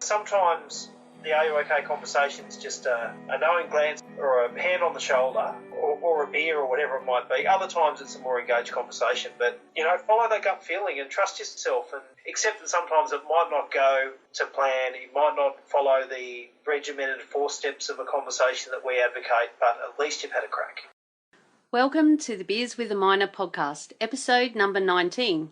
Sometimes the Are You OK conversation is just a knowing glance or a hand on the shoulder or a beer or whatever it might be. Other times it's a more engaged conversation. But, follow that gut feeling and trust yourself and accept that sometimes it might not go to plan. You might not follow the regimented 4 steps of a conversation that we advocate, but at least you've had a crack. Welcome to the Beers with a Miner podcast, episode number 19.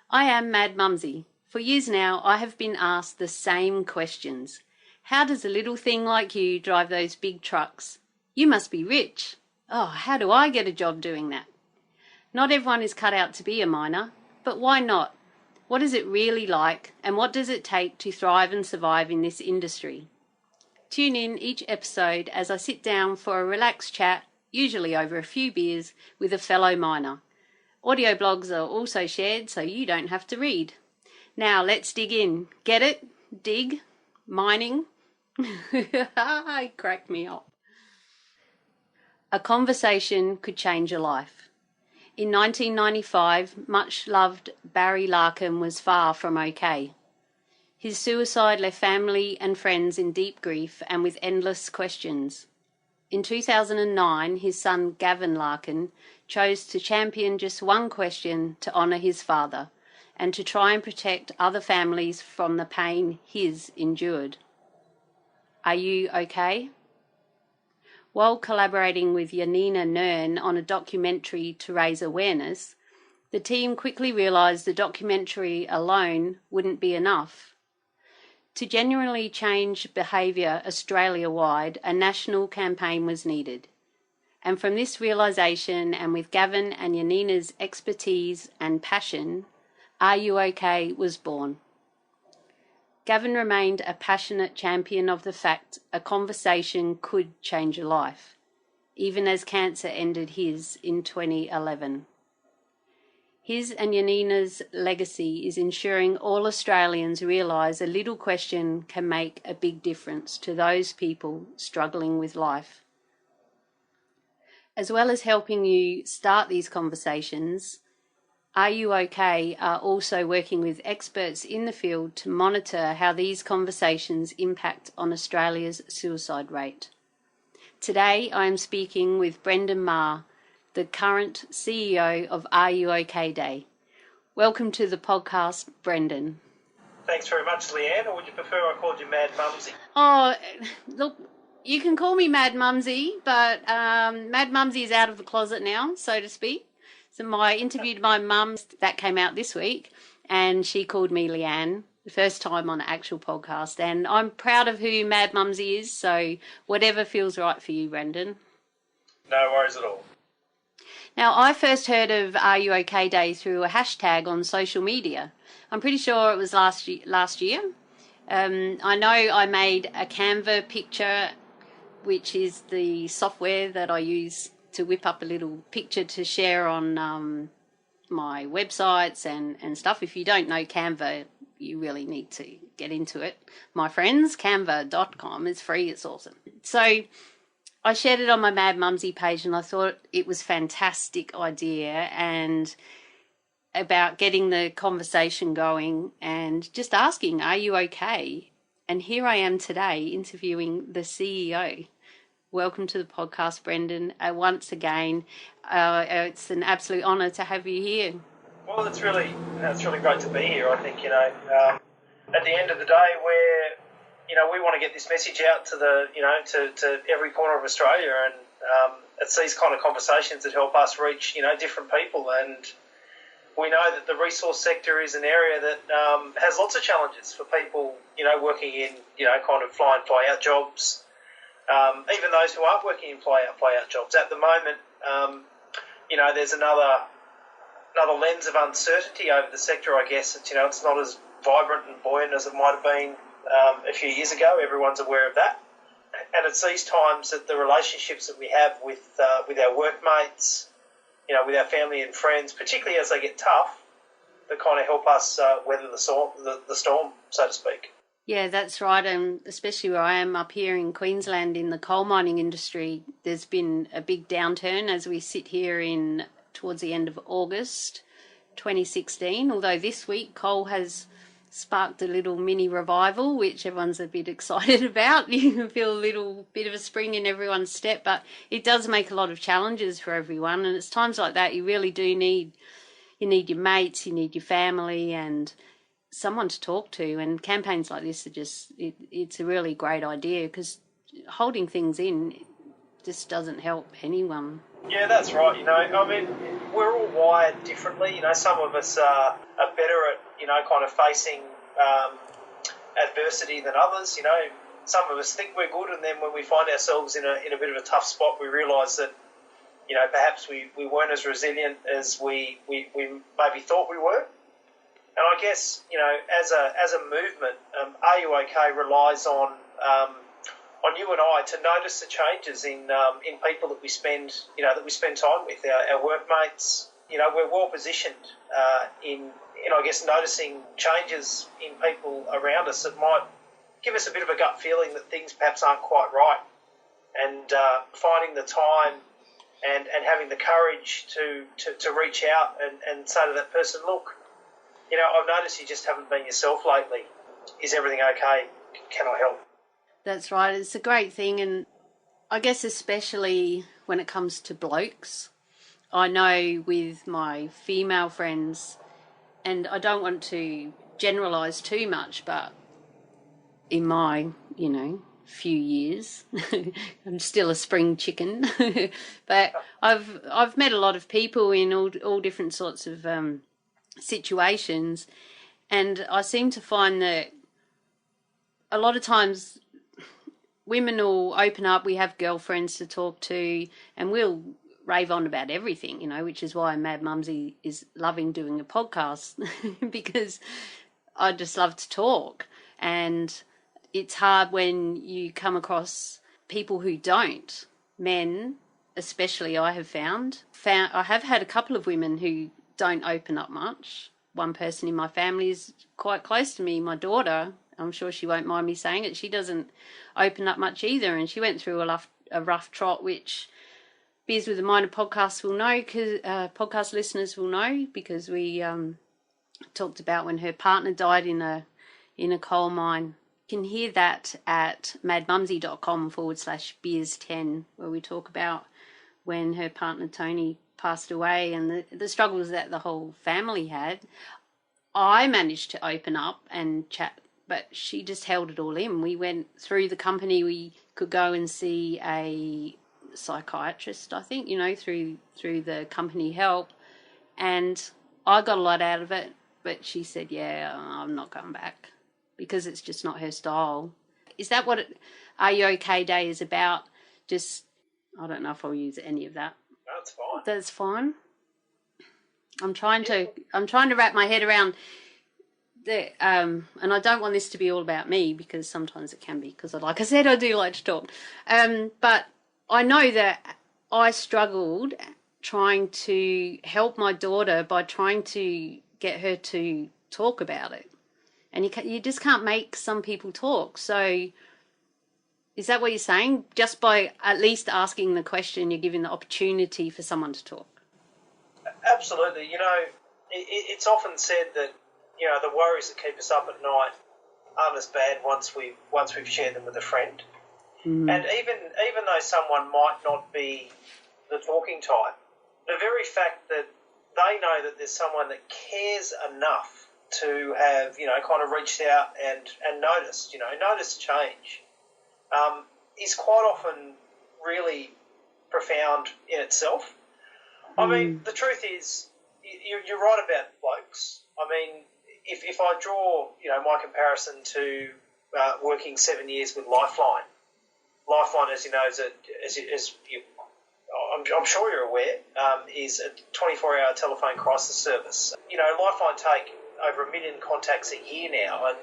I am Mad Mumzie. For years now, I have been asked the same questions. How does a little thing like you drive those big trucks? You must be rich. Oh, how do I get a job doing that? Not everyone is cut out to be a miner, but why not? What is it really like, and what does it take to thrive and survive in this industry? Tune in each episode as I sit down for a relaxed chat, usually over a few beers, with a fellow miner. Audio blogs are also shared so you don't have to read. Now let's dig in. Get it? Dig? Mining? It cracked me up. A conversation could change a life. In 1995, much-loved Barry Larkin was far from okay. His suicide left family and friends in deep grief and with endless questions. In 2009, his son Gavin Larkin chose to champion just one question to honour his father and to try and protect other families from the pain his endured. Are you okay? While collaborating with Janina Nern on a documentary to raise awareness, the team quickly realised the documentary alone wouldn't be enough. To genuinely change behaviour Australia-wide, a national campaign was needed. And from this realisation, and with Gavin and Janina's expertise and passion, Are You OK was born. Gavin remained a passionate champion of the fact a conversation could change a life, even as cancer ended his in 2011. His and Janina's legacy is ensuring all Australians realise a little question can make a big difference to those people struggling with life. As well as helping you start these conversations, Are You OK are also working with experts in the field to monitor how these conversations impact on Australia's suicide rate. Today I am speaking with Brendan Maher, the current CEO of Are You OK Day. Welcome to the podcast, Brendan. Thanks very much, Leanne, or would you prefer I called you Mad Mumzie? Oh, look, you can call me Mad Mumzie, but Mad Mumzie is out of the closet now, so to speak. So I interviewed my mum, that came out this week, and she called me Leanne, the first time on an actual podcast. And I'm proud of who Mad Mumzie is, so whatever feels right for you, Brendan. No worries at all. Now, I first heard of Are You OK Day through a hashtag on social media. I'm pretty sure it was last year. I know I made a Canva picture, which is the software that I use to whip up a little picture to share on my websites and stuff. If you don't know Canva, you really need to get into it. My friends, canva.com is free, it's awesome. So I shared it on my Mad Mumzie page and I thought it was a fantastic idea and about getting the conversation going and just asking, are you okay? And here I am today interviewing the CEO. Welcome to the podcast, Brendan. Once again, it's an absolute honour to have you here. Well, it's really great to be here. I think, at the end of the day, we want to get this message out to to every corner of Australia, and it's these kind of conversations that help us reach, different people. And we know that the resource sector is an area that has lots of challenges for people, working in, kind of fly-out jobs. Even those who aren't working in fly-out jobs. At the moment, there's another lens of uncertainty over the sector, I guess. It's, it's not as vibrant and buoyant as it might have been a few years ago. Everyone's aware of that. And it's these times that the relationships that we have with our workmates, with our family and friends, particularly as they get tough, that kind of help us weather the storm, so to speak. Yeah, that's right, and especially where I am up here in Queensland in the coal mining industry, there's been a big downturn as we sit here towards the end of August 2016, although this week coal has sparked a little mini revival, which everyone's a bit excited about. You can feel a little bit of a spring in everyone's step, but it does make a lot of challenges for everyone. And it's times like that you really do need your mates, you need your family, and someone to talk to. And campaigns like this are just, it's a really great idea, because holding things in just doesn't help anyone. Yeah, that's right. I mean, we're all wired differently. Some of us are better at, kind of facing adversity than others. Some of us think we're good, and then when we find ourselves in a bit of a tough spot, we realise that, perhaps we weren't as resilient as we maybe thought we were. And I guess, as a movement, RuOk relies on you and I to notice the changes in people that we spend time with, our workmates. We're well positioned in I guess noticing changes in people around us that might give us a bit of a gut feeling that things perhaps aren't quite right, and finding the time and having the courage to reach out and say to that person, look, I've noticed you just haven't been yourself lately. Is everything okay? Can I help? That's right. It's a great thing, and I guess especially when it comes to blokes. I know with my female friends, and I don't want to generalise too much, but in my, few years, I'm still a spring chicken, but I've met a lot of people in all different sorts of situations, and I seem to find that a lot of times women will open up. We have girlfriends to talk to, and we'll rave on about everything, which is why Mad Mumzie is loving doing a podcast, because I just love to talk. And it's hard when you come across people who don't. Men, especially, I have found I have had a couple of women who don't open up much. One person in my family is quite close to me, my daughter. I'm sure she won't mind me saying it. She doesn't open up much either, and she went through a rough trot, which Beers with a Minor podcast will know, because podcast listeners will know, because we talked about when her partner died in a coal mine. You can hear that at madmumzie.com/beers10, where we talk about when her partner Tony passed away and the struggles that the whole family had. I managed to open up and chat, but she just held it all in. We went through the company. We could go and see a psychiatrist, I think, through the company help, and I got a lot out of it. But she said, yeah, I'm not going back, because it's just not her style. Is that what RuOk Day is about? Just, I don't know if I'll use any of that. That's fine. That's fine. I'm trying to wrap my head around the and I don't want this to be all about me, because sometimes it can be, because like I said, I do like to talk. But I know that I struggled trying to help my daughter by trying to get her to talk about it. And you just can't make some people talk. So is that what you're saying? Just by at least asking the question, you're giving the opportunity for someone to talk? Absolutely. It's often said that, the worries that keep us up at night aren't as bad once we've shared them with a friend. Mm. And even though someone might not be the talking type, the very fact that they know that there's someone that cares enough to have, kind of reached out and noticed change, is quite often really profound in itself. I mean, the truth is, you're right about blokes. I mean, if I draw, my comparison to working 7 years with Lifeline, as you know, I'm sure you're aware, is a 24-hour telephone crisis service. Lifeline take over 1 million contacts a year now, and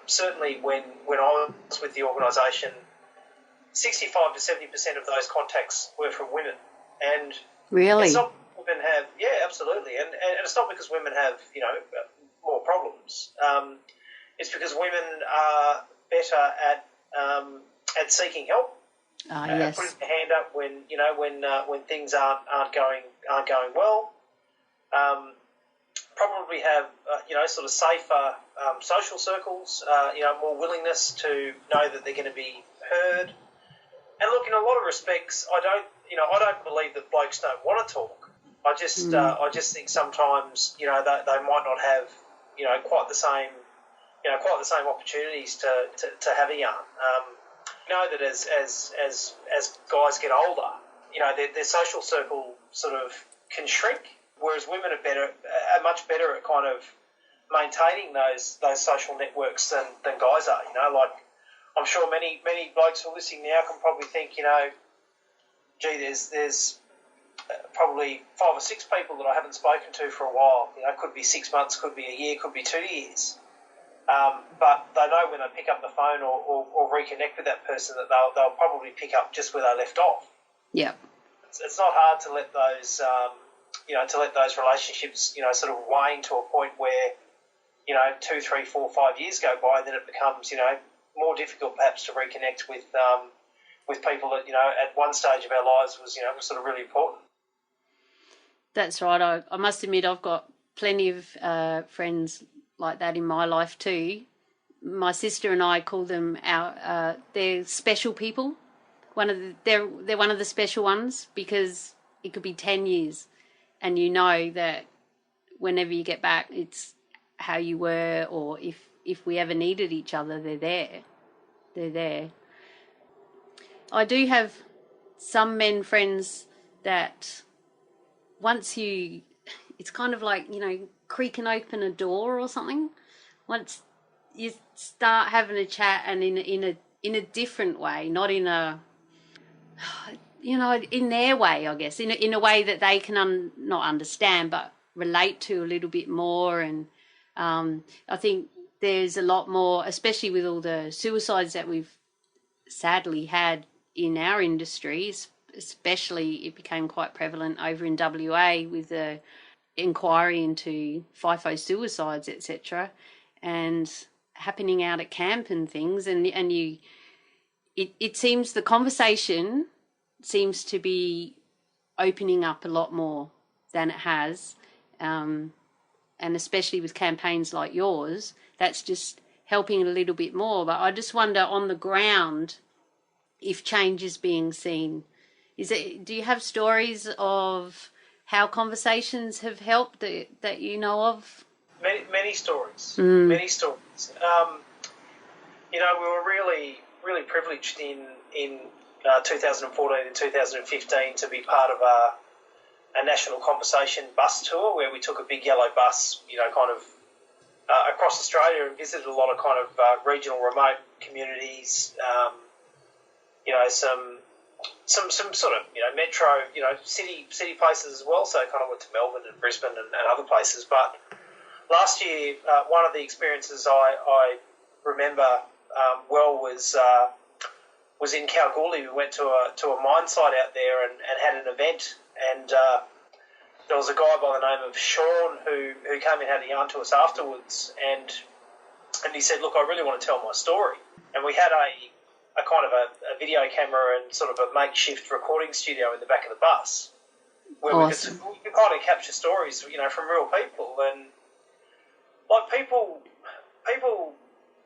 certainly when I was with the organisation, 65 to 70% of those contacts were from women. And really, it's not women have, yeah, absolutely, and it's not because women have more problems. It's because women are better at seeking help. Yes. Putting their hand up when things aren't going well. probably have, sort of safer social circles, more willingness to know that they're going to be heard. And look, in a lot of respects, I don't believe that blokes don't want to talk. I just think sometimes, they might not have, quite the same opportunities to have a yarn. That as guys get older, their social circle sort of can shrink, whereas women are much better at kind of maintaining those social networks than guys are. Like I'm sure many blokes who are listening now can probably think, gee, there's probably 5 or 6 people that I haven't spoken to for a while. It could be 6 months, could be a year, could be 2 years. But they know when they pick up the phone or reconnect with that person that they'll probably pick up just where they left off. Yeah, it's not hard to let those relationships sort of wane to a point where 2, 3, 4, 5 years go by, and then it becomes more difficult perhaps to reconnect with people that at one stage of our lives was sort of really important. That's right. I must admit I've got plenty of friends like that in my life too. My sister and I call them they're special people. They're one of the special ones, because it could be 10 years and that whenever you get back, it's how you were, or if we ever needed each other, they're there. I do have some men friends that it's kind of like, creaking open a door or something. Once you start having a chat, and in a different way, not in a, in their way, I guess, in a way that they can not understand but relate to a little bit more. And I think there's a lot more, especially with all the suicides that we've sadly had in our industries. Especially, it became quite prevalent over in WA with the inquiry into FIFO suicides, etc., and happening out at camp and things. And it seems the conversation seems to be opening up a lot more than it has, and especially with campaigns like yours, that's just helping it a little bit more. But I just wonder, on the ground, if change is being seen. Do you have stories of how conversations have helped that you know of? Many stories. Many stories. We were really, really privileged in 2014 and 2015 to be part of a national conversation bus tour, where we took a big yellow bus, across Australia, and visited a lot of kind of regional remote communities. Some sort of metro city places as well. So kind of went to Melbourne and Brisbane and other places. But last year, one of the experiences I remember well was in Kalgoorlie. We went to a mine site out there and had an event, and there was a guy by the name of Sean who came and had a yarn to us afterwards, and he said, "Look, I really want to tell my story." And we had a kind of a video camera and sort of a makeshift recording studio in the back of the bus, where awesome. we could kind of capture stories, from real people. And like people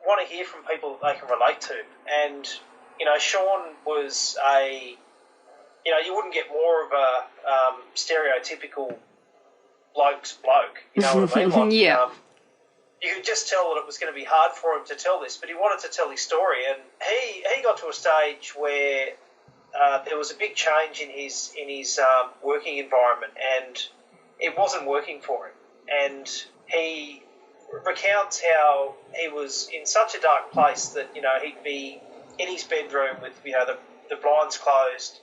want to hear from people that they can relate to. And Sean was you wouldn't get more of a stereotypical bloke's bloke. You know what I mean? Like, yeah. You could just tell that it was going to be hard for him to tell this, but he wanted to tell his story, and he got to a stage where there was a big change in his working environment, and it wasn't working for him. And he recounts how he was in such a dark place that he'd be in his bedroom with the blinds closed.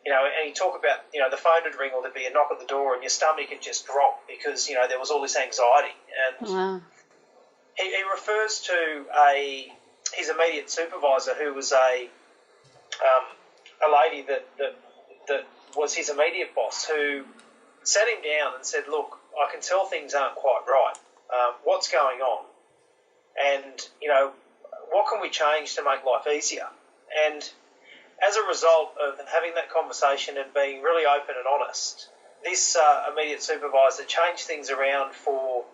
And he'd talk about, the phone would ring, or there'd be a knock at the door and your stomach would just drop because, there was all this anxiety. And wow. he refers to his immediate supervisor, who was a lady that was his immediate boss, who sat him down and said, "Look, I can tell things aren't quite right. What's going on? And, what can we change to make life easier?" And as a result of having that conversation and being really open and honest, this immediate supervisor changed things around for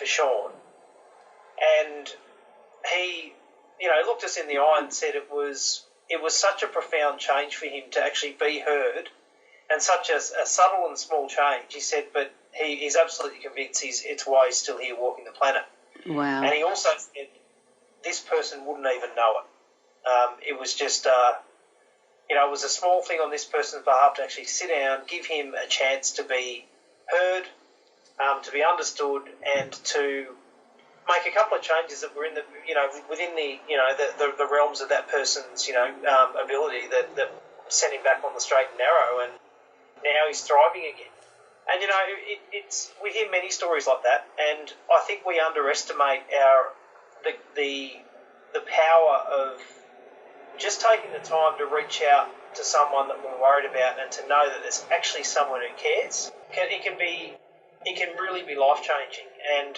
Sean, and he, looked us in the eye and said it was such a profound change for him to actually be heard, and such a subtle and small change. He said, but he's absolutely convinced it's why he's still here walking the planet. Wow. And he also said this person wouldn't even know it. It was just, it was a small thing on this person's behalf to actually sit down, give him a chance to be heard, to be understood, and to make a couple of changes that were in within the realms of that person's, ability that sent him back on the straight and narrow, and now he's thriving again. And, we hear many stories like that, and I think we underestimate the power of just taking the time to reach out to someone that we're worried about and to know that there's actually someone who cares. It can really be life-changing. And,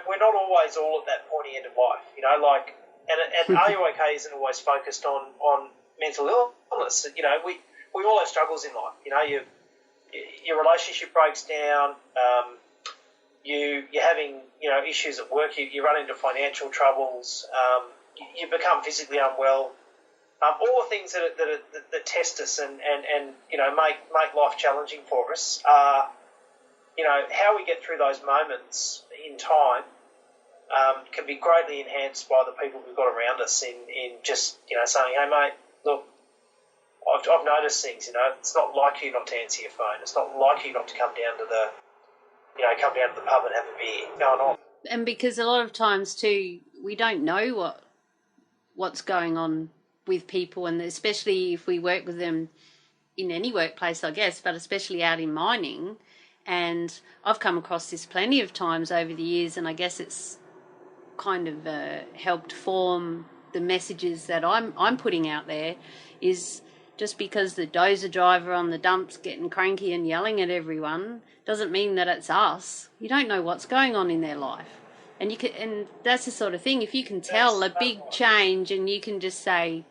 we're not always all at that pointy end of life, and RuOk isn't always focused on mental illness. We all have struggles in life. Your relationship breaks down, you're having, issues at work, you run into financial troubles, you become physically unwell. All the things that test us and make life challenging for us are, how we get through those moments in time can be greatly enhanced by the people we've got around us in just, saying, hey, mate, look, I've noticed things, it's not like you not to answer your phone. It's not like you not to come down to the pub and have a beer. What's going on? And because a lot of times too, we don't know what's going on with people, and especially if we work with them in any workplace, I guess, but especially out in mining. And I've come across this plenty of times over the years, and I guess it's kind of helped form the messages that I'm putting out there. Is just because the dozer driver on the dump's getting cranky and yelling at everyone doesn't mean that it's us. You don't know what's going on in their life. And and that's the sort of thing, if you can tell a big change and you can just say,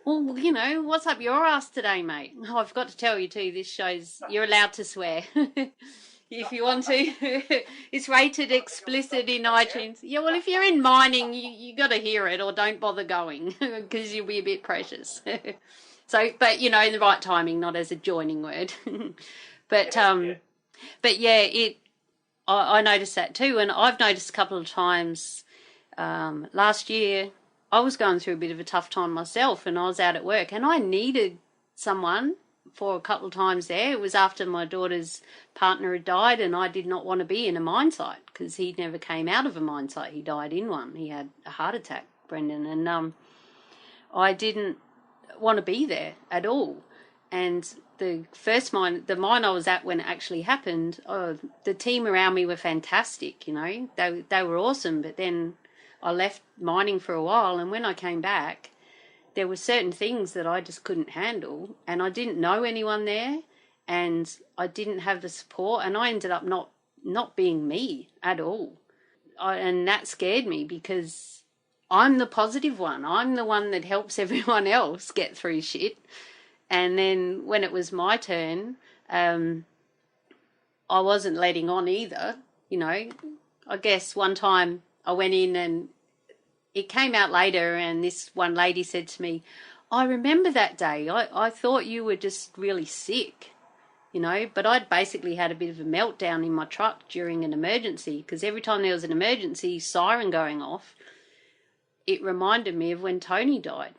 well, what's up your ass today, mate? Oh, I've got to tell you too, this shows you're allowed to swear if you want to. It's rated explicit in iTunes. Yeah, well, if you're in mining, you got to hear it, or don't bother going because you'll be a bit precious. So, but in the right timing, not as a joining word. But yeah, I noticed that too, and I've noticed a couple of times. Last year, I was going through a bit of a tough time myself, and I was out at work, and I needed someone for a couple of times there. It was after my daughter's partner had died, and I did not want to be in a mine site because he never came out of a mine site. He died in one. He had a heart attack, Brendan, and I didn't want to be there at all. And the first mine, the mine I was at when it actually happened, the team around me were fantastic, they were awesome. But then I left mining for a while, and when I came back, there were certain things that I just couldn't handle, and I didn't know anyone there, and I didn't have the support, and I ended up not being me at all. And that scared me because I'm the positive one. I'm the one that helps everyone else get through shit. And then when it was my turn, I wasn't letting on either. I guess one time I went in, and it came out later, and this one lady said to me, I remember that day. I thought you were just really sick, but I'd basically had a bit of a meltdown in my truck during an emergency, because every time there was an emergency siren going off, it reminded me of when Tony died.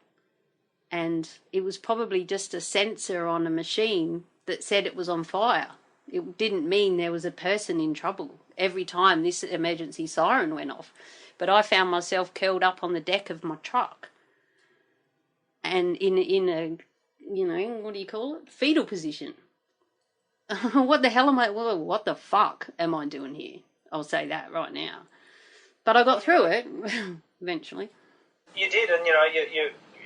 And it was probably just a sensor on a machine that said it was on fire. It didn't mean there was a person in trouble every time this emergency siren went off. But I found myself curled up on the deck of my truck and in a, what do you call it? Fetal position. What the hell am I, well, what the fuck am I doing here? I'll say that right now. But I got through it eventually. You did, and,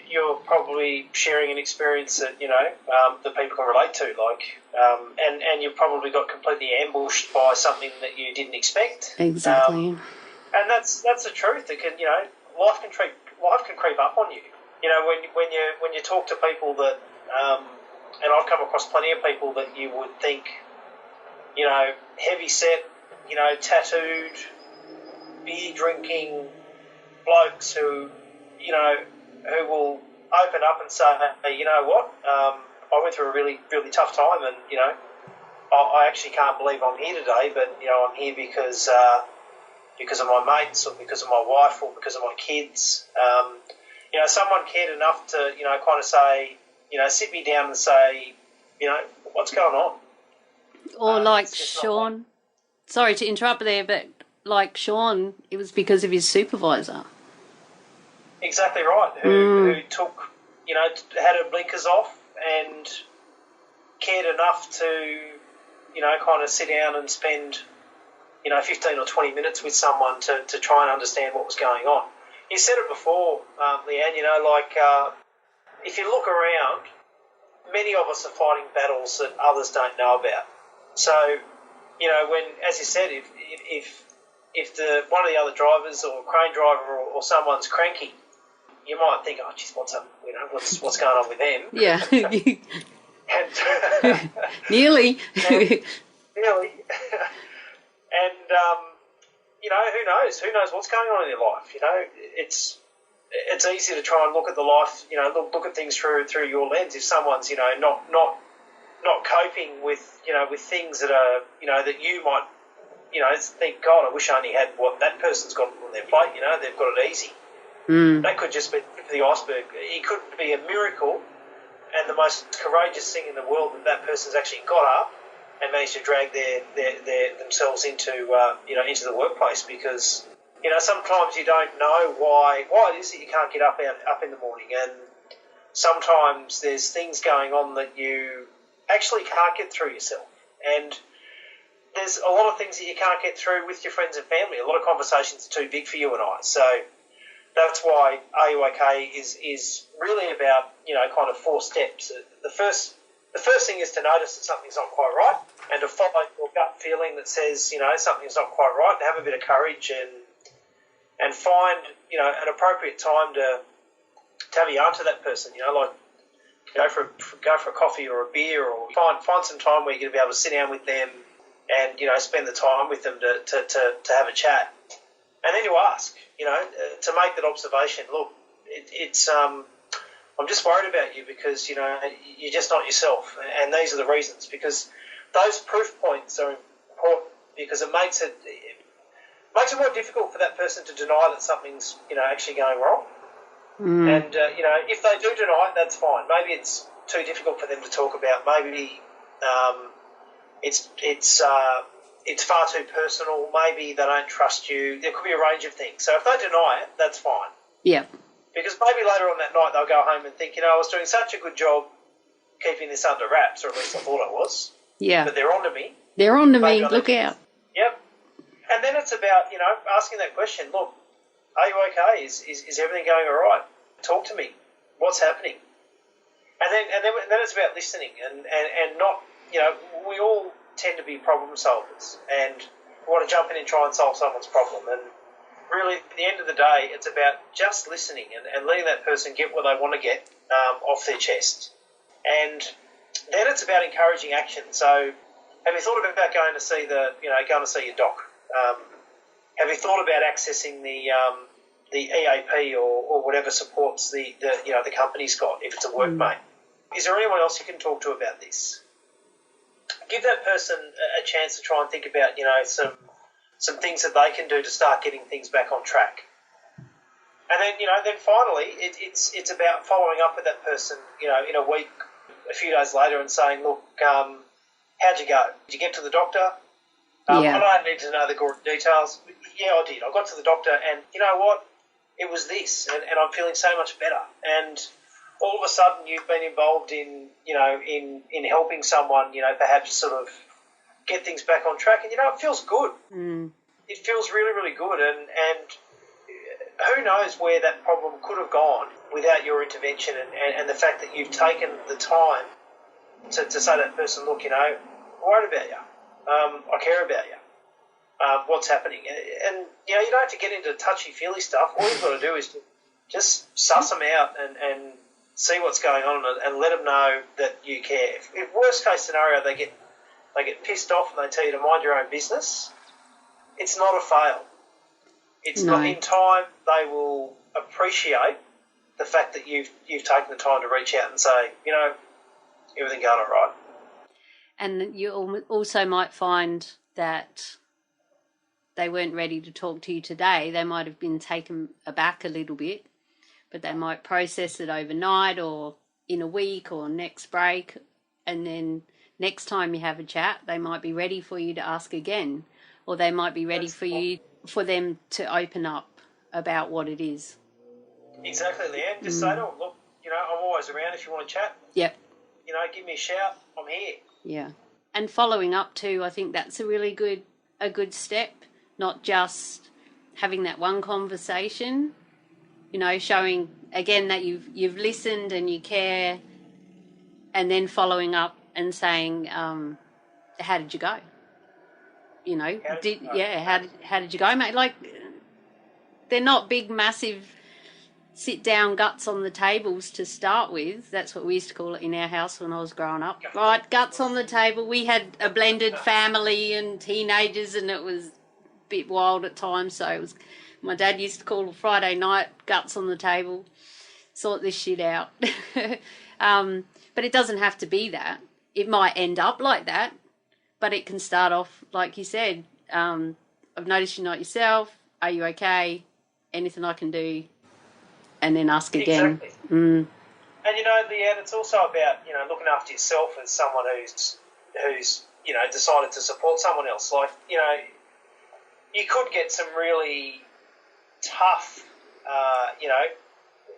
you're probably sharing an experience that, that people can relate to, and you probably got completely ambushed by something that you didn't expect. Exactly. And that's the truth. It can, life can creep up on you. When you talk to people that and I've come across plenty of people that you would think, heavy set, tattooed, beer drinking blokes who will open up and say, hey, you know what, I went through a really, really tough time, and, I actually can't believe I'm here today, but, I'm here because of my mates, or because of my wife, or because of my kids. Someone cared enough to, kind of say, sit me down and say, what's going on? Or like Sean, sorry to interrupt there, but like Sean, it was because of his supervisor. Exactly right, who took, had her blinkers off and cared enough to, kind of sit down and spend, 15 or 20 minutes with someone to try and understand what was going on. You said it before, Leanne, if you look around, many of us are fighting battles that others don't know about. So, when, as you said, if one of the other drivers or crane driver or someone's cranky, you might think, oh, geez, what's up? What's going on with them? Yeah. And Nearly. Nearly. And, who knows? Who knows what's going on in their life? It's easy to try and look at the life, look at things through your lens. If someone's, not coping with, with things that are, that you might, think, God, I wish I only had what that person's got on their plate. They've got it easy. That could just be the iceberg. It could be a miracle and the most courageous thing in the world that person's actually got up and managed to drag themselves into into the workplace, because sometimes you don't know why it is that you can't get up in the morning, and sometimes there's things going on that you actually can't get through yourself, and there's a lot of things that you can't get through with your friends and family. A lot of conversations are too big for you and I, so that's why RuOk is really about kind of 4 steps. The first thing is to notice that something's not quite right, and to follow your gut feeling that says, something's not quite right, and have a bit of courage and find, an appropriate time to have a yarn to that person, like go for a coffee or a beer, or find some time where you're going to be able to sit down with them and, spend the time with them to have a chat. And then you ask, to make that observation, look, I'm just worried about you because, you're just not yourself. And these are the reasons, because those proof points are important, because it makes it more difficult for that person to deny that something's, actually going wrong. And, if they do deny it, that's fine. Maybe it's too difficult for them to talk about. Maybe it's far too personal. Maybe they don't trust you. There could be a range of things. So if they deny it, that's fine. Yeah. Because maybe later on that night they'll go home and think, I was doing such a good job keeping this under wraps, or at least I thought I was. Yeah. But they're onto me. They're onto me. Look out. Yep. And then it's about, asking that question, look, are you okay? Is everything going all right? Talk to me. What's happening? And then it's about listening and not, we all tend to be problem solvers and we want to jump in and try and solve someone's problem. And really, at the end of the day, it's about just listening and letting that person get what they want to get off their chest. And then it's about encouraging action. So have you thought about going to see your doc? Have you thought about accessing the EAP or whatever supports the company's got, if it's a workmate? Is there anyone else you can talk to about this? Give that person a chance to try and think about, some things that they can do to start getting things back on track. And then finally, it's about following up with that person, in a week, a few days later, and saying, look, how'd you go? Did you get to the doctor? I don't need to know the gory details. Yeah, I did. I got to the doctor, and you know what? It was this, and I'm feeling so much better. And all of a sudden, you've been involved in helping someone, perhaps sort of get things back on track, and it feels good. It feels really, really good, and who knows where that problem could have gone without your intervention, and the fact that you've taken the time to say to that person, look, I'm worried about you. I care about you. What's happening? And, you don't have to get into touchy-feely stuff. All you've got to do is just suss them out and see what's going on and let them know that you care. If worst case scenario they get pissed off and they tell you to mind your own business, it's not a fail. It's not. In time they will appreciate the fact that you've taken the time to reach out and say, everything going all right. And you also might find that they weren't ready to talk to you today. They might have been taken aback a little bit, but they might process it overnight or in a week or next break, and then next time you have a chat, they might be ready for you to ask again, or they might be ready for them to open up about what it is. Exactly, Leanne. Just say to them, look, I'm always around if you want to chat. Yep. Give me a shout. I'm here. Yeah. And following up too, I think that's a really good step, not just having that one conversation, showing again that you've listened and you care, and then following up and saying, how did you go? How did you go, mate? Like, they're not big, massive sit-down guts on the tables to start with. That's what we used to call it in our house when I was growing up. Right, guts on the table. We had a blended family and teenagers, and it was a bit wild at times. So it was, my dad used to call it Friday night, guts on the table, sort this shit out. But it doesn't have to be that. It might end up like that, but it can start off, like you said, I've noticed you're not yourself. Are you okay? Anything I can do? And then ask again. Exactly. And Leanne, it's also about looking after yourself as someone who's decided to support someone else. Like you could get some really tough,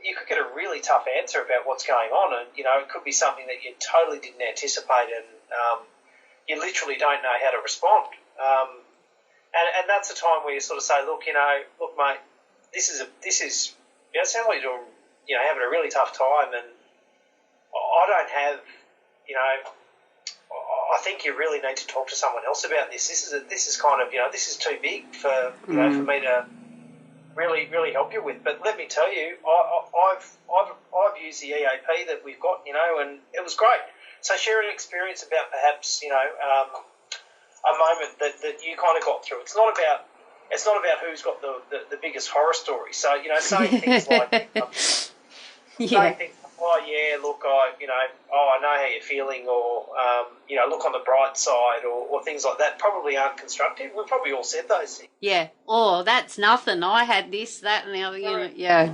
you could get a really tough answer about what's going on, and it could be something that you totally didn't anticipate, and you literally don't know how to respond. And that's a time where you sort of say, look, mate, this is. It sounds like you're having a really tough time, and I don't have, I think you really need to talk to someone else about this. This is kind of, this is too big for for me to really help you with. But let me tell you, I've used the EAP that we've got, and it was great. So share an experience about perhaps, a moment that you kind of got through. It's not about who's got the biggest horror story. So, saying things like, saying things like, oh, yeah, look, I know how you're feeling, or, look on the bright side, or things like that probably aren't constructive. We've probably all said those things. Yeah. Oh, that's nothing. I had this, that, and the other, yeah.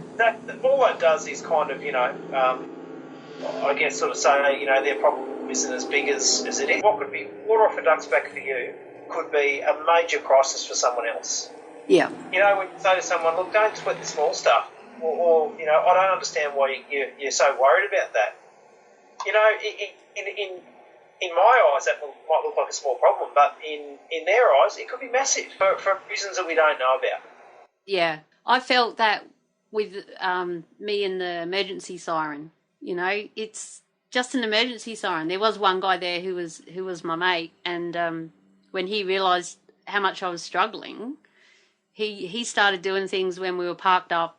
All that does is kind of, I guess sort of say, their problem isn't as big as it is. What could be water off a duck's back for you could be a major crisis for someone else. Yeah. When you say to someone, look, don't sweat the small stuff, or I don't understand why you're so worried about that. In my eyes, that might look like a small problem, but in their eyes, it could be massive for reasons that we don't know about. Yeah. I felt that with me and the emergency siren. It's just an emergency siren. There was one guy there who was my mate, and when he realised how much I was struggling, he started doing things when we were parked up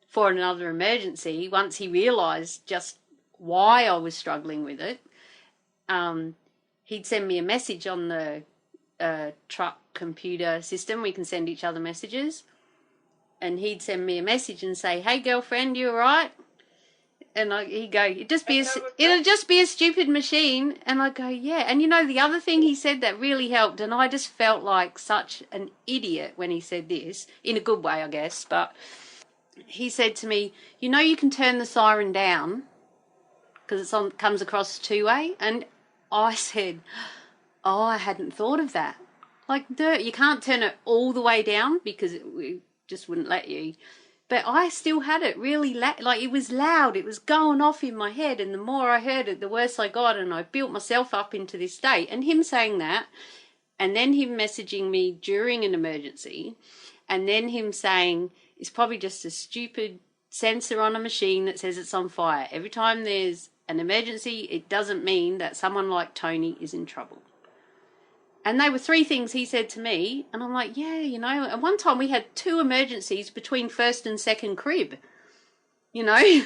for another emergency. Once he realised just why I was struggling with it, he'd send me a message on the truck computer system. We can send each other messages. And he'd send me a message and say, "Hey, girlfriend, you all right?" And he'd go, it'll just be a stupid machine. And I go, yeah. And the other thing he said that really helped, and I just felt like such an idiot when he said this, in a good way, I guess, but he said to me, you can turn the siren down because it comes across two-way. And I said, oh, I hadn't thought of that. Like, you can't turn it all the way down because it just wouldn't let you. But I still had it really like it was loud. It was going off in my head, and the more I heard it, the worse I got, and I built myself up into this state. And him saying that, and then him messaging me during an emergency, and then him saying it's probably just a stupid sensor on a machine that says it's on fire. Every time there's an emergency, it doesn't mean that someone like Tony is in trouble. And they were three things he said to me, and I'm like, yeah, and one time we had 2 emergencies between first and second crib. You know,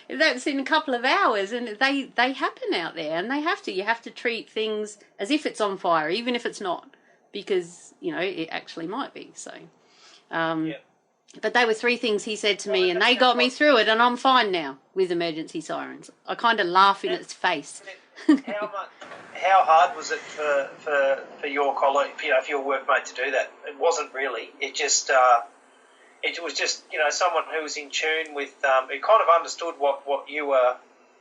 that's in a couple of hours, and they happen out there, and they have to. You have to treat things as if it's on fire, even if it's not, because you know it actually might be. So, but they were three things he said to me, and they got me through it, and I'm fine now with emergency sirens. I kind of laugh in its face. How hard was it for your colleague, you know, for your workmate to do that? It wasn't really. It just it was just, you know, someone who was in tune with, who kind of understood what you were,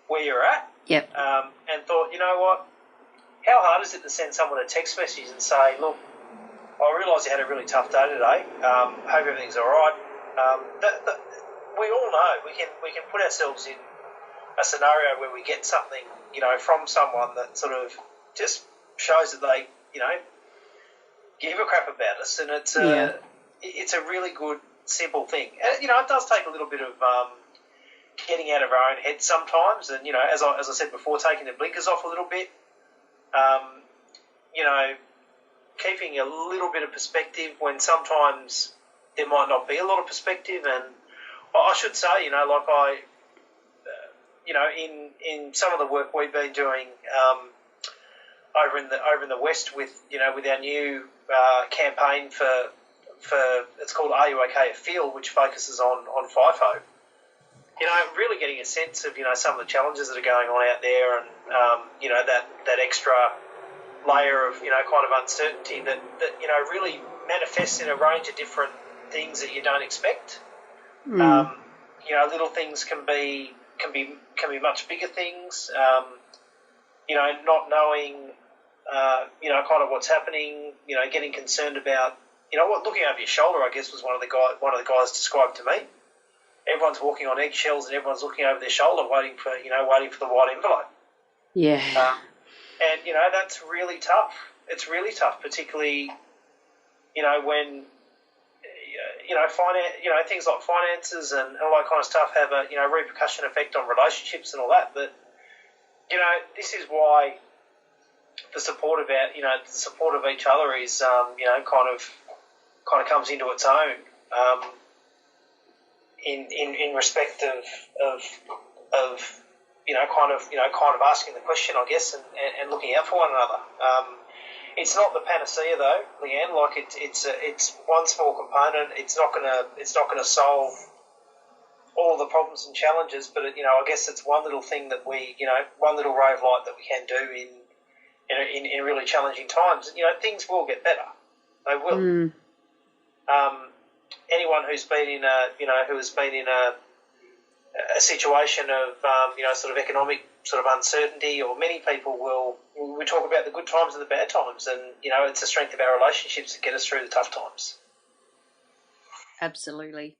where you're at. Yep. And thought, you know what, how hard is it to send someone a text message and say, look, I realise you had a really tough day today. Hope everything's all right. We all know we can put ourselves in a scenario where we get something, you know, from someone that sort of just shows that they, you know, give a crap about us, and it's a really good, simple thing. And, you know, it does take a little bit of getting out of our own heads sometimes, and, you know, as I said before, taking the blinkers off a little bit, you know, keeping a little bit of perspective when sometimes there might not be a lot of perspective. And I should say, you know, like you know, in some of the work we've been doing over in the West with, you know, with our new campaign for it's called Are You OK at Field, which focuses on FIFO. You know, really getting a sense of, you know, some of the challenges that are going on out there, and you know, that extra layer of, you know, kind of uncertainty that you know, really manifests in a range of different things that you don't expect. You know, little things can be much bigger things. You know, not knowing, you know, kind of what's happening. You know, getting concerned about, you know, what, looking over your shoulder, I guess, was one of the guys described to me. Everyone's walking on eggshells, and everyone's looking over their shoulder, waiting for the white envelope. Yeah. And you know, that's really tough. It's really tough, particularly, you know, when you know, things like finances and all that kind of stuff have a, you know, repercussion effect on relationships and all that. But you know, this is why the support of each other is, you know, kind of comes into its own, in respect of you know, kind of asking the question, I guess, and looking out for one another. It's not the panacea though, Leanne. Like it's one small component. It's not gonna solve all of the problems and challenges. But you know, I guess it's one little thing that we, you know, one little ray of light that we can do in really challenging times. You know, things will get better. They will. Anyone who's been in a situation of, you know, sort of economic sort of uncertainty, or many people we talk about the good times and the bad times, and, you know, it's the strength of our relationships that get us through the tough times. Absolutely.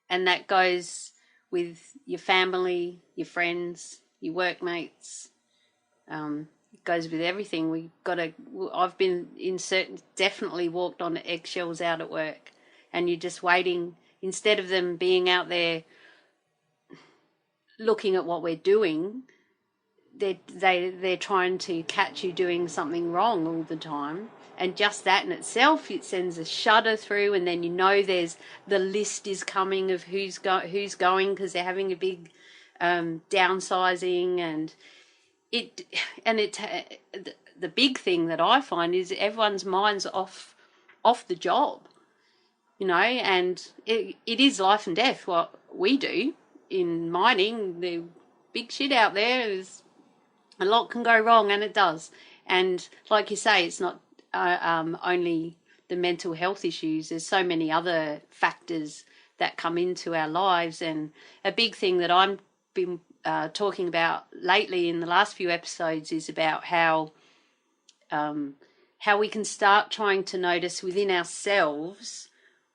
And that goes with your family, your friends, your workmates. It goes with everything. I've been definitely walked on eggshells out at work, and you're just waiting, instead of them being out there looking at what we're doing, they're trying to catch you doing something wrong all the time. And just that in itself, it sends a shudder through, and then you know the list is coming of who's going, because they're having a big downsizing, and the big thing that I find is everyone's mind's off the job, you know, and it is life and death what we do in mining. The big shit out there is, a lot can go wrong, and it does. And like you say, it's not only the mental health issues. There's so many other factors that come into our lives, and a big thing that I've been talking about lately in the last few episodes is about how we can start trying to notice within ourselves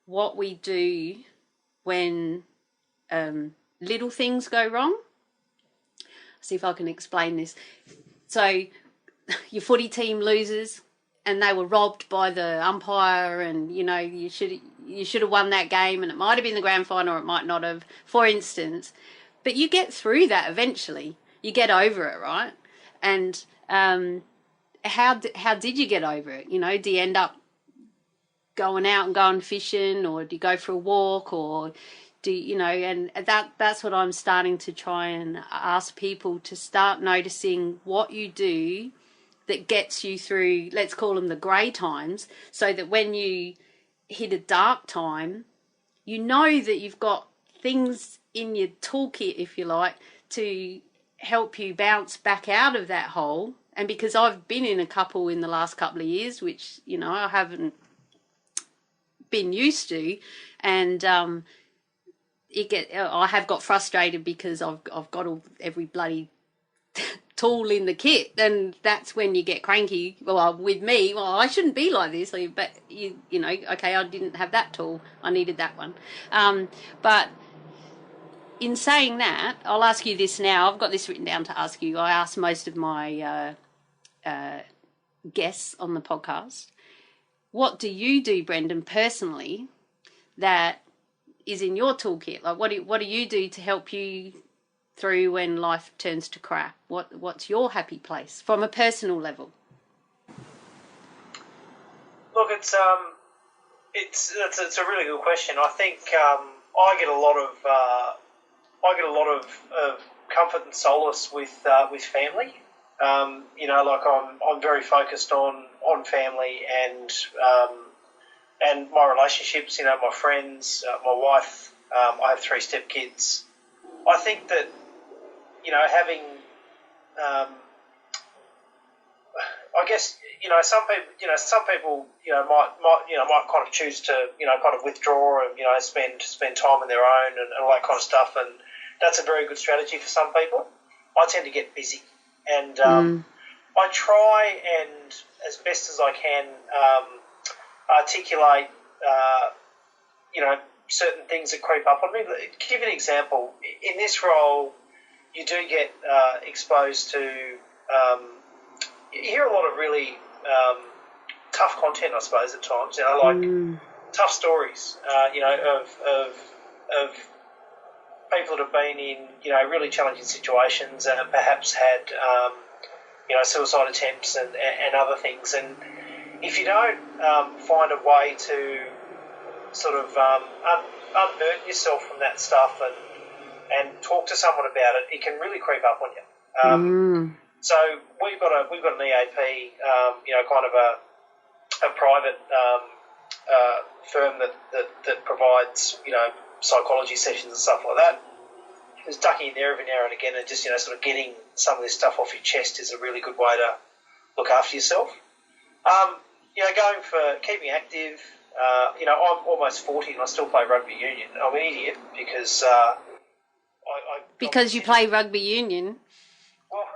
what we do when little things go wrong. See if I can explain this. So your footy team loses, and they were robbed by the umpire, and you know, you should have won that game, and it might have been the grand final or it might not have, for instance. But you get through that eventually. You get over it, right? And how did you get over it? You know, do you end up going out and going fishing, or do you go for a walk, or And that's what I'm starting to try and ask people to start noticing what you do that gets you through, let's call them the grey times, so that when you hit a dark time, you know that you've got things in your toolkit, if you like, to help you bounce back out of that hole. And because I've been in a couple in the last couple of years, which, I haven't been used to, and I have got frustrated because I've got every bloody tool in the kit, and that's when you get cranky. Well, with me, I shouldn't be like this, but okay, I didn't have that tool, I needed that one. But in saying that, I'll ask you this now. I've got this written down to ask you. I ask most of my guests on the podcast, what do you do, Brendan, personally, that is in your toolkit? Like, what do you do to help you through when life turns to crap? What's your happy place from a personal level? Look, it's a really good question. I think I get a lot of comfort and solace with family. I'm very focused on family and my relationships. My friends, my wife. I have 3 stepkids. I think that having I guess some people might kind of choose to kind of withdraw and spend time on their own and all that kind of stuff, and that's a very good strategy for some people. I tend to get busy, and I try and as best as I can articulate certain things that creep up on me. To give you an example, in this role, you do get exposed to. You hear a lot of really tough content, I suppose, at times. Tough stories. Of people that have been in really challenging situations and perhaps had suicide attempts and other things. And if you don't find a way to sort of unburden yourself from that stuff and talk to someone about it, it can really creep up on you. So we've got an EAP, kind of a private firm that provides psychology sessions and stuff like that. Just ducking in there every now and again and just sort of getting some of this stuff off your chest is a really good way to look after yourself. Going for keeping active. I'm almost 40 and I still play rugby union. I'm an idiot because because you play rugby union. Well,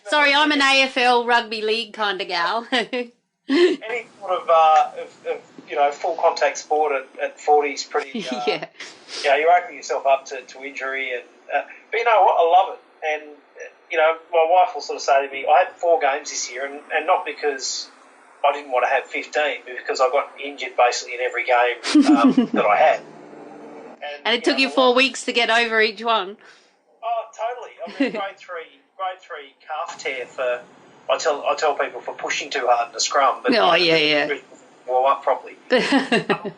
Sorry, I'm an AFL rugby league kind of gal. Any sort of full contact sport at 40 is pretty. Yeah. You're opening yourself up to injury, and but you know what? I love it, and my wife will sort of say to me, I had 4 games this year, and not because I didn't want to have 15, but because I got injured basically in every game that I had. And it took you 4 weeks to get over each one. Oh, totally. I mean, grade three calf tear for. I tell people for pushing too hard in the scrum, but warm up properly. That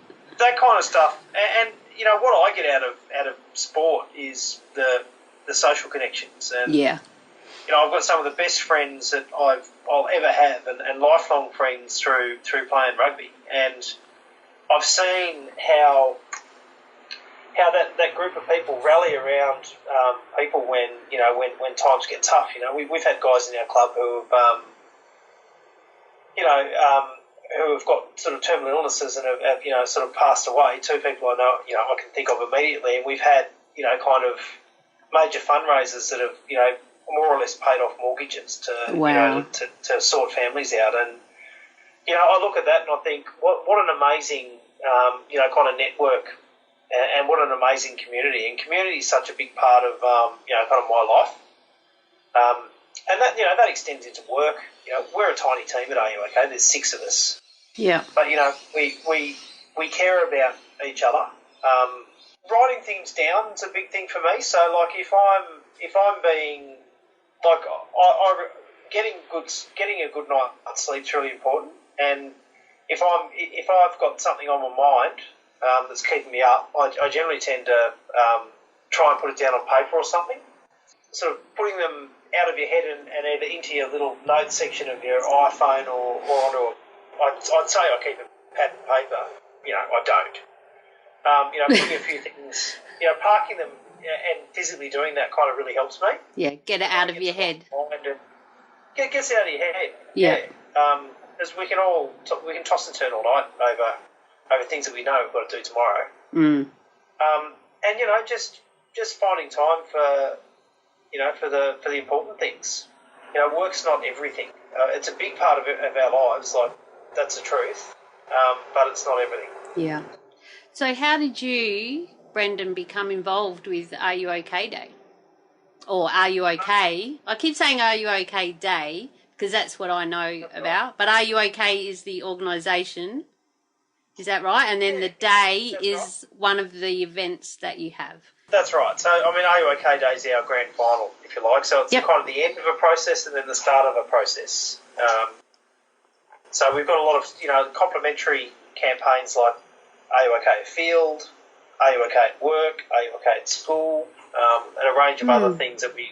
kind of stuff, and what I get out of sport is the social connections, and I've got some of the best friends that I'll ever have, and lifelong friends through playing rugby, and I've seen how that group of people rally around people when times get tough. We've had guys in our club who have who have got sort of terminal illnesses and have sort of passed away. 2 people I know I can think of immediately, and we've had kind of major fundraisers that have more or less paid off mortgages to sort families out. And I look at that and I think what an amazing kind of network. And what an amazing community! And community is such a big part of kind of my life. And that that extends into work. We're a tiny team at RuOk. There's 6 of us. Yeah. But we care about each other. Writing things down is a big thing for me. So like if I'm being like getting a good night's sleep is really important. And if I've got something on my mind, that's keeping me up, I generally tend to try and put it down on paper or something. Sort of putting them out of your head and either into your little notes section of your iPhone or onto I'd say I keep a pad and paper. I don't. Putting a few things, parking them and physically doing that kind of really helps me. Yeah, get it out of your head. Gets it out of your head. Yeah. Because we can toss and turn all night over things that we know we've got to do tomorrow. Mm. And just finding time for the important things. Work's not everything. It's a big part of our lives. Like, that's the truth. But it's not everything. Yeah. So how did you, Brendan, become involved with Are You OK Day? Or Are You OK? I keep saying Are You OK Day because that's what I know about. But Are You OK is the organisation. Is that right? And then the day is one of the events that you have. That's right. So, Are You OK Day is our grand final, if you like. So it's kind of the end of a process and then the start of a process. So we've got a lot of, complementary campaigns like Are You OK at field, Are You OK at work, Are You OK at school, and a range of other things that we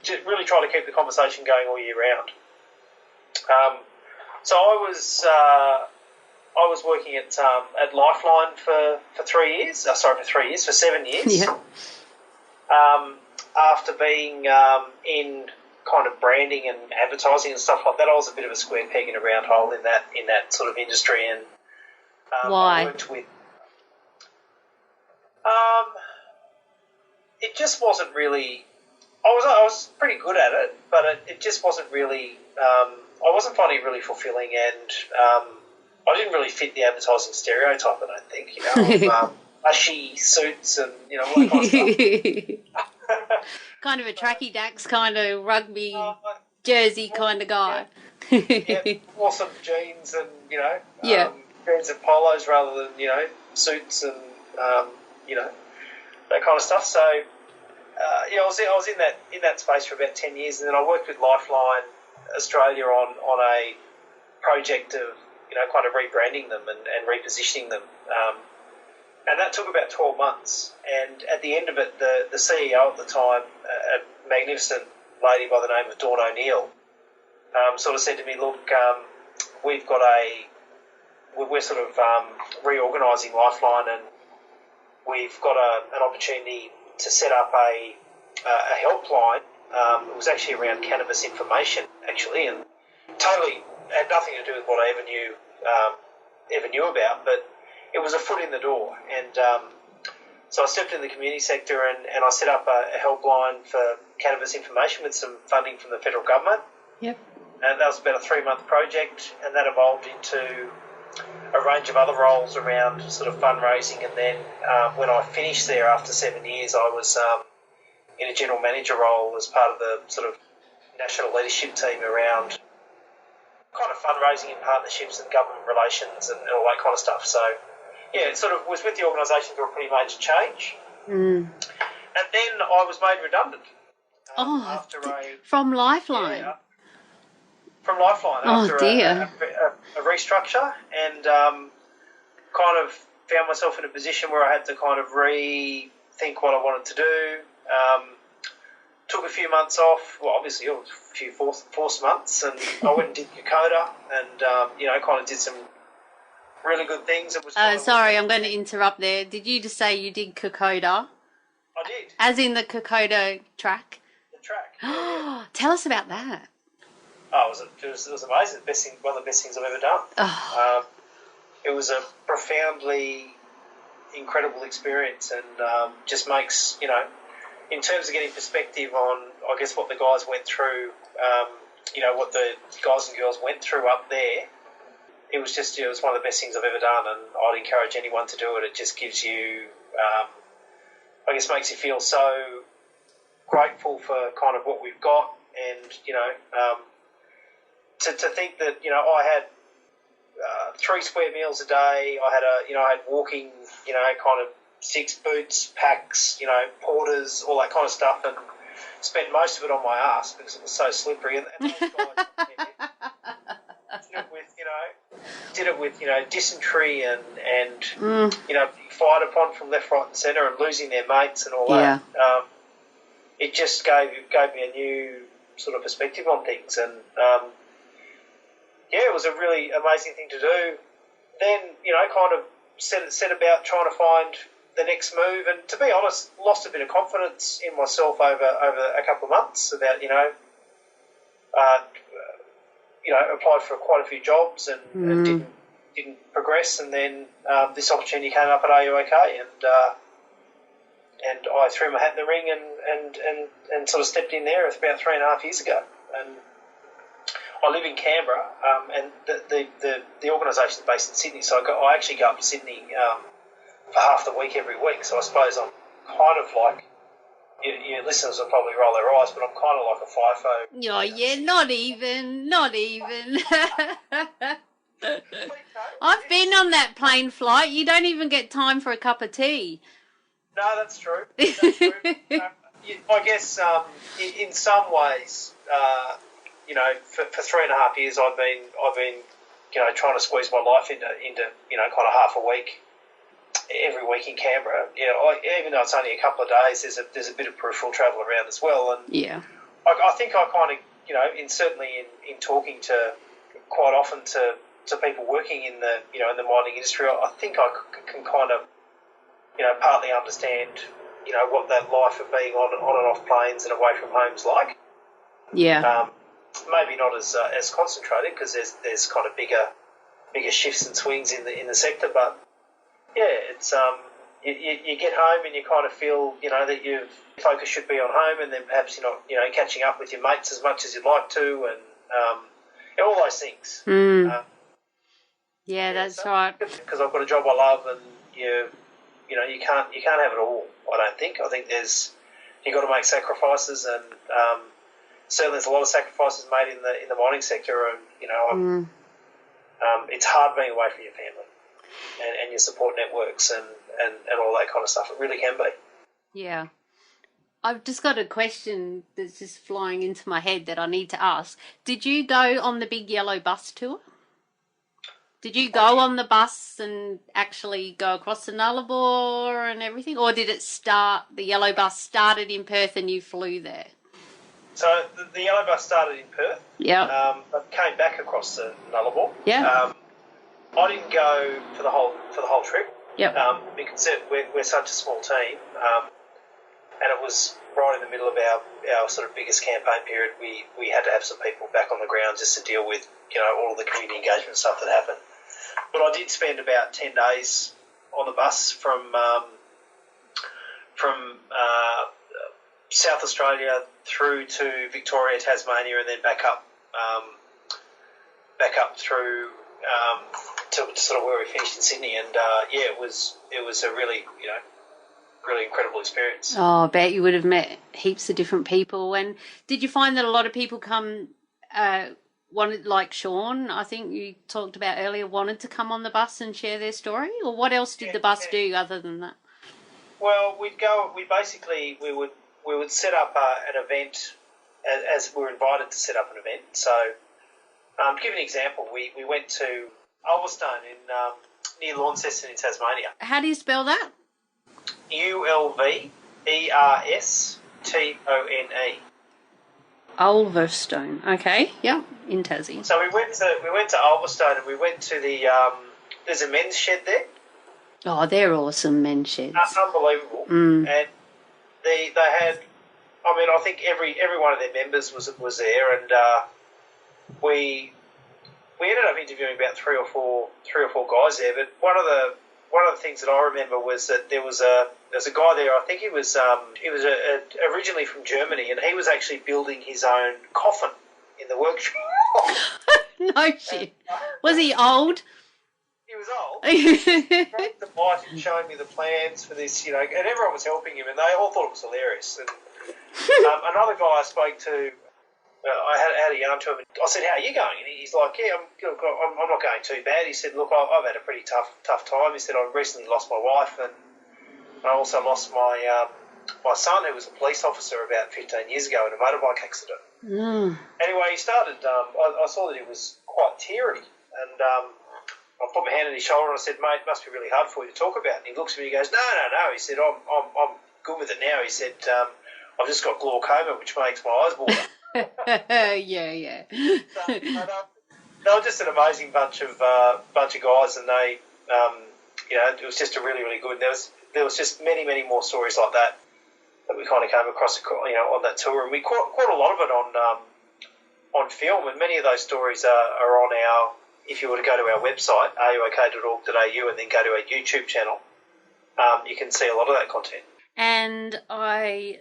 just really try to keep the conversation going all year round. So I was working at Lifeline for 3 years. For 7 years. Yeah. After being in kind of branding and advertising and stuff like that, I was a bit of a square peg in a round hole in that sort of industry. And why? I worked with. It just wasn't really. I was pretty good at it, but it just wasn't really. I wasn't finding it really fulfilling, and I didn't really fit the advertising stereotype. I don't think, of ushy suits and all that kind of stuff. Kind of a tracky dacks kind of rugby jersey kind of guy. Wore some jeans and jeans and polos rather than suits and that kind of stuff. So I was in that space for about 10 years, and then I worked with Lifeline Australia on a project of kind of rebranding them and repositioning them. And that took about 12 months. And at the end of it, the CEO at the time, a magnificent lady by the name of Dawn O'Neill, sort of said to me, look, we're sort of reorganising Lifeline, and we've got an opportunity to set up a helpline. It was actually around cannabis information, actually, and totally had nothing to do with what I ever knew about, but it was a foot in the door. And so I stepped in the community sector and I set up a helpline for cannabis information with some funding from the federal government. Yep. And that was about a 3-month project, and that evolved into a range of other roles around sort of fundraising. And then when I finished there after 7 years, I was in a general manager role as part of the sort of national leadership team around kind of fundraising and partnerships and government relations and all that kind of stuff. So, yeah, it sort of was with the organisation through a pretty major change. And then I was made redundant. From Lifeline? Yeah, from Lifeline after a restructure, and kind of found myself in a position where I had to kind of rethink what I wanted to do. Took a few months off. Well, obviously, it was a few forced months, and I went and did Kokoda, and kind of did some really good things. It was. Sorry, I'm going to interrupt there. Did you just say you did Kokoda? I did. As in the Kokoda track? The track. Yeah. Tell us about that. Oh, it was amazing. One of the best things I've ever done. It was a profoundly incredible experience, and just makes in terms of getting perspective on, I guess, what the guys went through, what the guys and girls went through up there, it was one of the best things I've ever done, and I'd encourage anyone to do it. It just gives you, I guess, makes you feel so grateful for kind of what we've got, and, to think that, I had 3 square meals a day, I had walking, kind of sticks, boots, packs, porters, all that kind of stuff, and spent most of it on my ass because it was so slippery. And those guys with, did it with, dysentery and fired upon from left, right and centre and losing their mates and all that. It just gave me a new sort of perspective on things. And, it was a really amazing thing to do. Then, kind of set about trying to find the next move. And to be honest, lost a bit of confidence in myself over a couple of months about, applied for quite a few jobs and didn't progress. And then this opportunity came up at RuOk and I threw my hat in the ring and sort of stepped in there about 3.5 years ago. And I live in Canberra, and the organisation is based in Sydney, so I actually go up to Sydney for half the week every week. So I suppose I'm kind of like, your listeners will probably roll their eyes, but I'm kind of like a FIFO. Oh, yeah, not even. I've been on that plane flight. You don't even get time for a cup of tea. No, that's true. I guess in some ways, for 3.5 years, I've been trying to squeeze my life into kind of half a week every week in Canberra. Even though it's only a couple of days, there's a bit of peripheral travel around as well. And I think I kind of certainly in talking to quite often to people working in the in the mining industry, I think I can kind of partly understand what that life of being on and off planes and away from home's like. Maybe not as concentrated because there's kind of bigger shifts and swings in the sector, but it's you get home and you kind of feel that your focus should be on home, and then perhaps you're not catching up with your mates as much as you'd like to, and all those things. That's right. Because I've got a job I love, and you can't have it all. I don't think. I think you've got to make sacrifices, and certainly there's a lot of sacrifices made in the mining sector, and it's hard being away from your family and your support networks and all that kind of stuff. It really can be. Yeah. I've just got a question that's just flying into my head that I need to ask. Did you go on the big yellow bus tour? Did you go on the bus and actually go across the Nullarbor and everything? Or did the yellow bus started in Perth and you flew there? So the yellow bus started in Perth. But came back across the Nullarbor. I didn't go for the whole trip. Because we're such a small team, and it was right in the middle of our sort of biggest campaign period. We had to have some people back on the ground just to deal with all of the community engagement stuff that happened. But I did spend about 10 days on the bus from South Australia through to Victoria, Tasmania, and then back up through to sort of where we finished in Sydney. And it was a really really incredible experience. Oh, I bet you would have met heaps of different people. And did you find that a lot of people wanted, like Sean, I think you talked about earlier, wanted to come on the bus and share their story? Or what else did the bus do other than that? Well, we would set up an event as we were invited to set up an event. So, to give an example, we went to Ulverstone near Launceston in Tasmania. How do you spell that? Ulverstone. Ulverstone. Okay. Yeah, in Tassie. So we went to Ulverstone, and we went to there's a men's shed there. Oh, they're awesome men's sheds. Unbelievable. And they had, I think every one of their members was there, and we ended up interviewing about three or four guys there. But one of the things that I remember was that there was a guy there. I think he was originally from Germany, and he was actually building his own coffin in the workshop. No shit. Was he old? He was old. He grabbed the bite and showing me the plans for this, and everyone was helping him, and they all thought it was hilarious. And another guy I spoke to, I had a yarn to him. I said, "How are you going?" And he's like, "Yeah, I'm not going too bad." He said, "Look, I've had a pretty tough time." He said, "I recently lost my wife, and I also lost my son, who was a police officer about 15 years ago in a motorbike accident." Anyway, he started. I saw that he was quite teary, and I put my hand on his shoulder and I said, mate, it must be really hard for you to talk about. And he looks at me and he goes, no. He said, I'm good with it now. He said, I've just got glaucoma, which makes my eyes water. Yeah. So, they were just an amazing bunch of guys, and they, it was just a really, really good. There was just many, many more stories like that we kind of came across, on that tour, and we caught a lot of it on film, and many of those stories are on our. If you were to go to our website, ruok.org.au, and then go to our YouTube channel, you can see a lot of that content. And I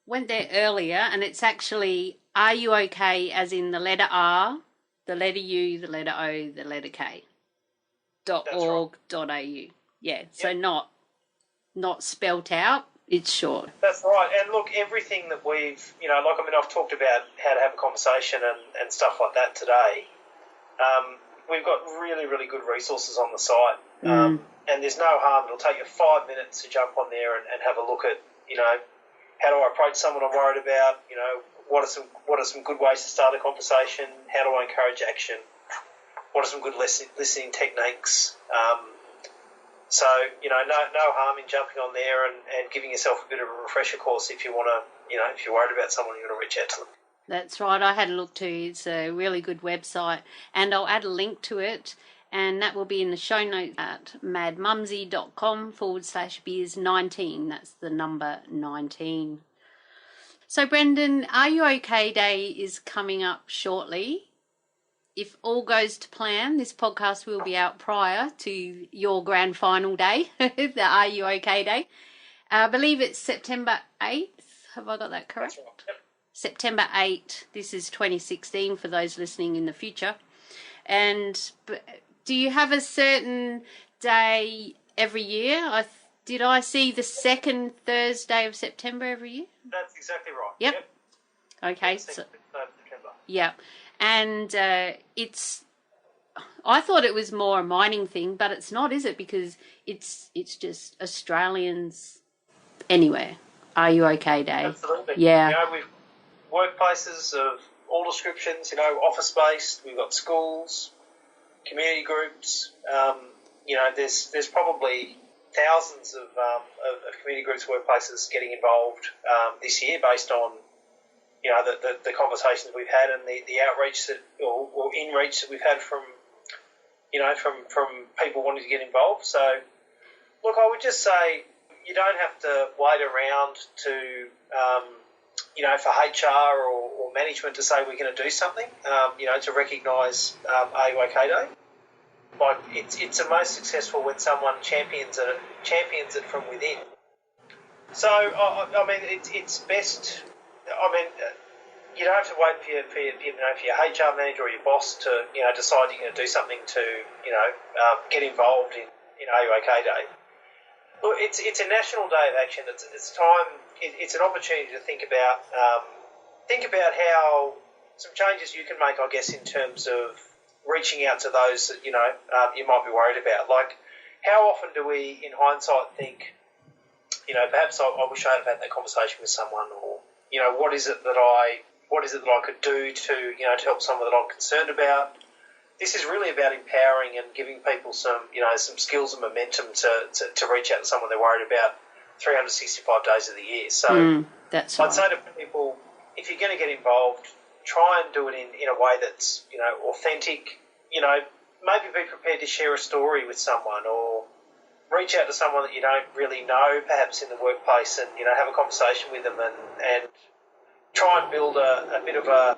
went there earlier, and it's actually RuOk, as in the letter R, the letter U, the letter O, the letter K. .org.au. Yeah, so yep. not spelt out. It's short. That's right. And look, everything that we've, I've talked about how to have a conversation and stuff like that today. We've got really, really good resources on the site. And there's no harm. It'll take you 5 minutes to jump on there and have a look at, how do I approach someone I'm worried about? What are some good ways to start a conversation? How do I encourage action? What are some good listening techniques? So, no harm in jumping on there and giving yourself a bit of a refresher course if you want to, if you're worried about someone, you want to reach out to them. That's right. I had a look too. It's a really good website, and I'll add a link to it, and that will be in the show notes at madmumzie.com/beers19. That's the number 19. So, Brendan, RuOk Day is coming up shortly. If all goes to plan, this podcast will be out prior to your grand final day, the RuOk Day. I believe it's September 8th. Have I got that correct? That's right. Yep. September 8th. This is 2016 for those listening in the future. And do you have a certain day every year? Did I see the second Thursday of September every year? That's exactly right. Yep. Okay. So, yeah. And I thought it was more a mining thing, but it's not, is it? Because it's just Australians anywhere. RuOk Day. Absolutely. Yeah. We've workplaces of all descriptions, office-based, we've got schools, community groups, there's probably thousands of community groups, workplaces getting involved this year based on the conversations we've had and the outreach or in-reach that we've had from people wanting to get involved. So, look, I would just say you don't have to wait around to, for HR or management to say we're going to do something, to recognise RuOk Day. Like, it's the most successful when someone champions it from within. So, it's best. You don't have to wait for your HR manager or your boss to decide you're going to do something to get involved in RuOk Day. Look, it's a national day of action. It's time. It's an opportunity to think about how some changes you can make, I guess, in terms of reaching out to those that you might be worried about. Like, how often do we, in hindsight, think, perhaps I wish I had had that conversation with someone, or what is it that I could do to help someone that I'm concerned about. This is really about empowering and giving people some skills and momentum to reach out to someone they're worried about 365 days of the year. So that's I'd say to people, if you're going to get involved, try and do it in a way that's authentic. Maybe be prepared to share a story with someone, or reach out to someone that you don't really know, perhaps in the workplace, and have a conversation with them and try and build a bit of a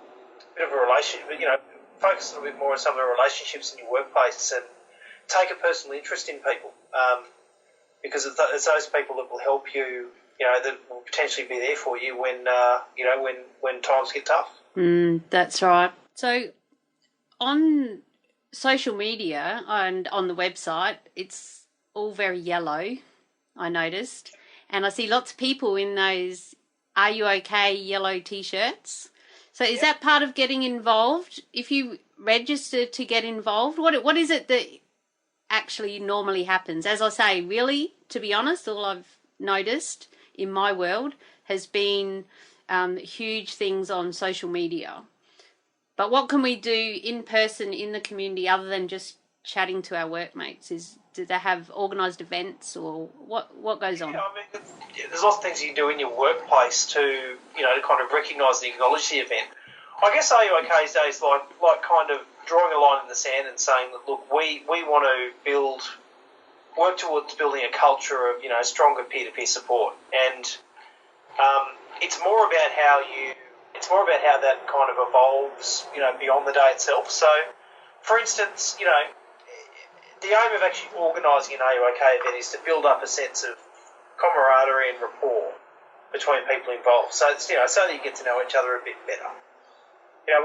relationship. Focus a little bit more on some of the relationships in your workplace and take a personal interest in people, because it's those people that will help you. That will potentially be there for you when times get tough. That's right. So on social media and on the website, it's all very yellow, I noticed. And I see lots of people in those RuOk yellow T-shirts. So is that part of getting involved? If you register to get involved, what is it that actually normally happens? As I say, really, to be honest, all I've noticed in my world has been huge things on social media. But what can we do in person in the community other than just chatting to our workmates? Do they have organised events, or what goes on? Yeah, I mean, there's lots of things you can do in your workplace to, to kind of recognise and acknowledge the event. I guess RuOk's days like kind of drawing a line in the sand and saying that, look, we want to work towards building a culture of, stronger peer-to-peer support. And it's more about how that kind of evolves, beyond the day itself. So, for instance, the aim of actually organising an RuOk event is to build up a sense of camaraderie and rapport between people involved. So it's, so that you get to know each other a bit better.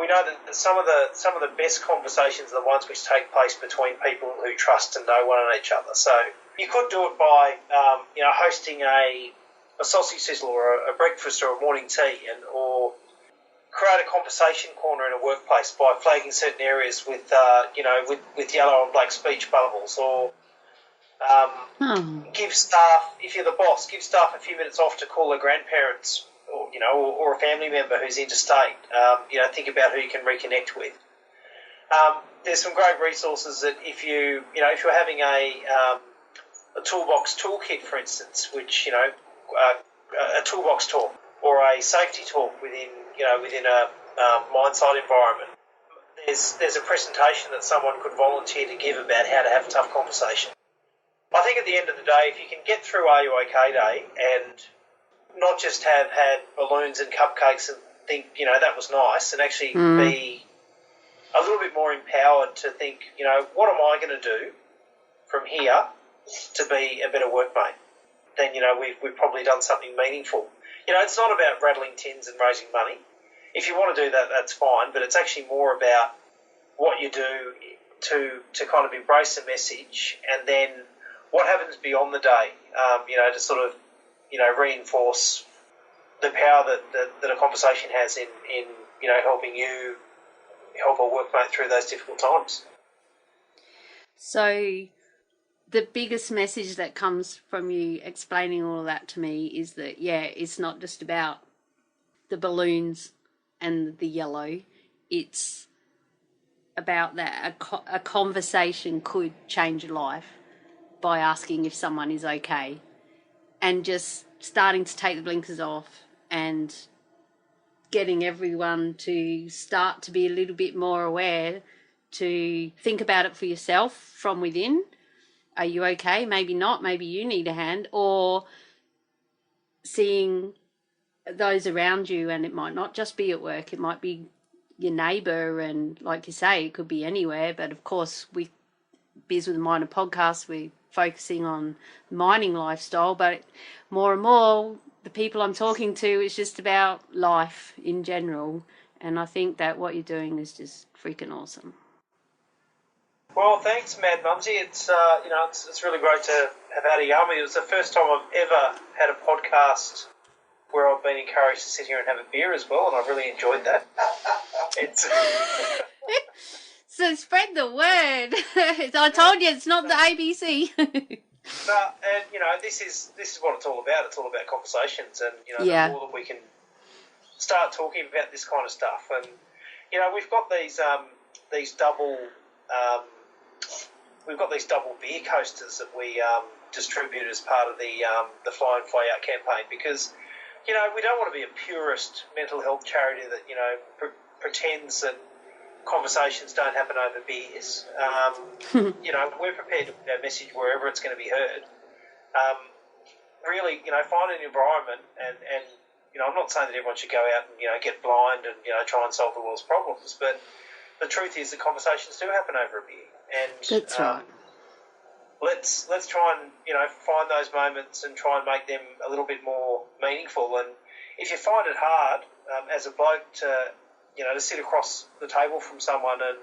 We know that some of the best conversations are the ones which take place between people who trust and know one another each other. So you could do it by, hosting a sausage sizzle or a breakfast or a morning tea, or create a conversation corner in a workplace by flagging certain areas with yellow and black speech bubbles, or give staff, if you're the boss, give staff a few minutes off to call their grandparents, or a family member who's interstate. Think about who you can reconnect with. There's some great resources that if you're having a toolbox toolkit, for instance, a toolbox talk or a safety talk within a mine site environment. There's a presentation that someone could volunteer to give about how to have a tough conversation. I think at the end of the day, if you can get through RuOk Day and not just have had balloons and cupcakes and think, that was nice, and actually be a little bit more empowered to think, what am I going to do from here to be a better workmate, then, we've probably done something meaningful. It's not about rattling tins and raising money. If you want to do that, that's fine, but it's actually more about what you do to kind of embrace the message, and then what happens beyond the day, to sort of, reinforce the power that a conversation has in helping you help a workmate through those difficult times. So the biggest message that comes from you explaining all of that to me is that, it's not just about the balloons and the yellow. It's about that a conversation could change a life by asking if someone is okay, and just starting to take the blinkers off and getting everyone to start to be a little bit more aware, to think about it for yourself from within. Are you okay? Maybe not. Maybe you need a hand. Or seeing those around you, and it might not just be at work. It might be your neighbour, and like you say, it could be anywhere. But of course, we Biz with a Miner podcast, we're focusing on mining lifestyle, but more and more the people I'm talking to, it's just about life in general. And I think that what you're doing is just freaking awesome. Well, thanks, Mad Mumzie. It's it's really great to have had a yummy. It was the first time I've ever had a podcast where I've been encouraged to sit here and have a beer as well, and I've really enjoyed that. So spread the word. I told you, it's not the ABC. And this is what it's all about. It's all about conversations, and the more that we can start talking about this kind of stuff. And we've got these double beer coasters that we distribute as part of the Fly In Fly Out campaign, because we don't want to be a purist mental health charity that pretends that conversations don't happen over beers. We're prepared to put our message wherever it's going to be heard. Really, find an environment, and I'm not saying that everyone should go out and get blind and try and solve the world's problems, but the truth is that conversations do happen over a beer, and that's right. Let's try and find those moments and try and make them a little bit more meaningful. And if you find it hard as a bloke to sit across the table from someone and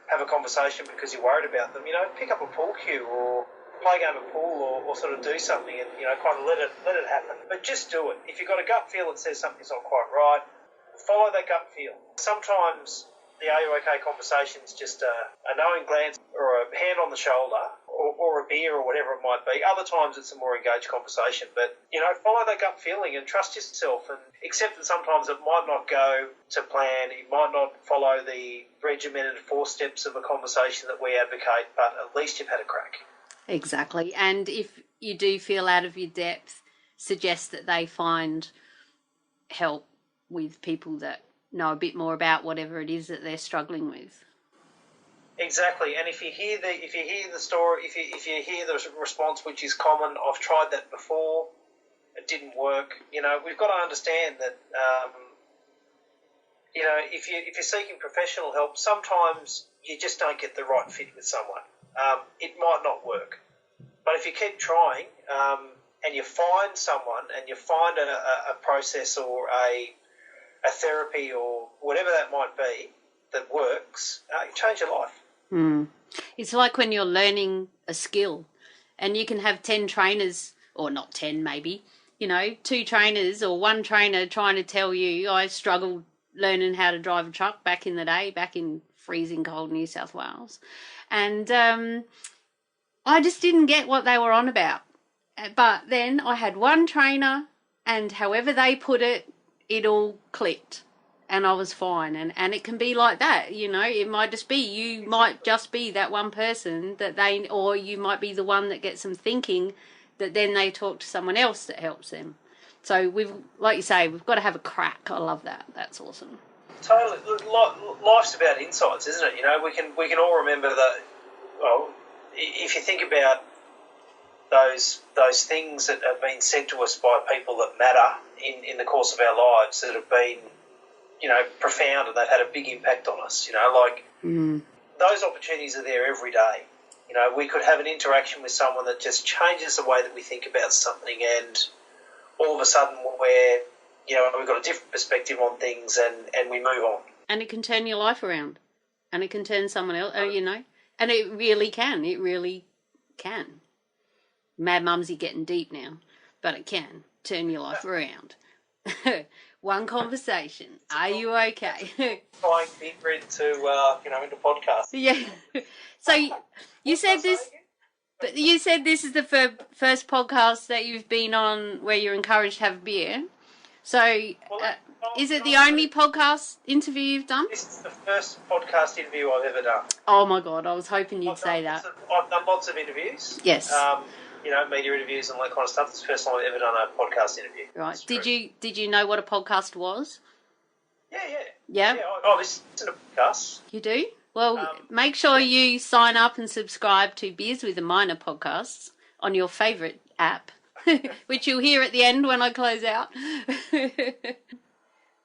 have a conversation because you're worried about them, pick up a pool cue or play a game of pool or sort of do something and kind of let it happen. But just do it. If you've got a gut feel that says something's not quite right, follow that gut feel. Sometimes the RuOk conversation's just a knowing glance or a hand on the shoulder or a beer or whatever it might be. Other times it's a more engaged conversation. But, follow that gut feeling and trust yourself, and accept that sometimes it might not go to plan. It might not follow the regimented 4 steps of a conversation that we advocate, but at least you've had a crack. Exactly. And if you do feel out of your depth, suggest that they find help with people that know a bit more about whatever it is that they're struggling with. Exactly, and if you hear the story, if you hear the response, which is common, I've tried that before, it didn't work. We've got to understand that. If you're seeking professional help, sometimes you just don't get the right fit with someone. It might not work, but if you keep trying, and you find someone, and you find a process or a therapy or whatever that might be that works, you change your life. It's like when you're learning a skill and you can have 10 trainers, or not 10 maybe, 2 trainers or 1 trainer trying to tell you. I struggled learning how to drive a truck back in the day, back in freezing cold New South Wales. And I just didn't get what they were on about. But then I had 1 trainer, and however they put it, it all clicked. And I was fine, and it can be like that, It might just be, you might just be that one person or you might be the one that gets them thinking, that then they talk to someone else that helps them. So like you say, we've got to have a crack. I love that. That's awesome. Totally. Life's about insights, isn't it? We can all remember that. Well, if you think about those things that have been said to us by people that matter in the course of our lives, that have been profound, and they've had a big impact on us. Those opportunities are there every day. We could have an interaction with someone that just changes the way that we think about something, and all of a sudden we've got a different perspective on things, and we move on. And it can turn your life around, and it can turn someone else, and it really can. It really can. Mad Mumzie getting deep now, but it can turn your life around. One conversation. Are you okay? Trying deeper into podcasts. Yeah. So you said this, but you said this is the first podcast that you've been on where you're encouraged to have a beer. So is it the only podcast interview you've done? This is the first podcast interview I've ever done. Oh my God, I was hoping you'd say that. I've done lots of interviews. Yes. Media interviews and all that kind of stuff. It's the first time I've ever done a podcast interview. Right. Did you know what a podcast was? Yeah? I listen to podcasts. You do? Well, make sure you sign up and subscribe to Beers with a Minor podcasts on your favourite app, which you'll hear at the end when I close out.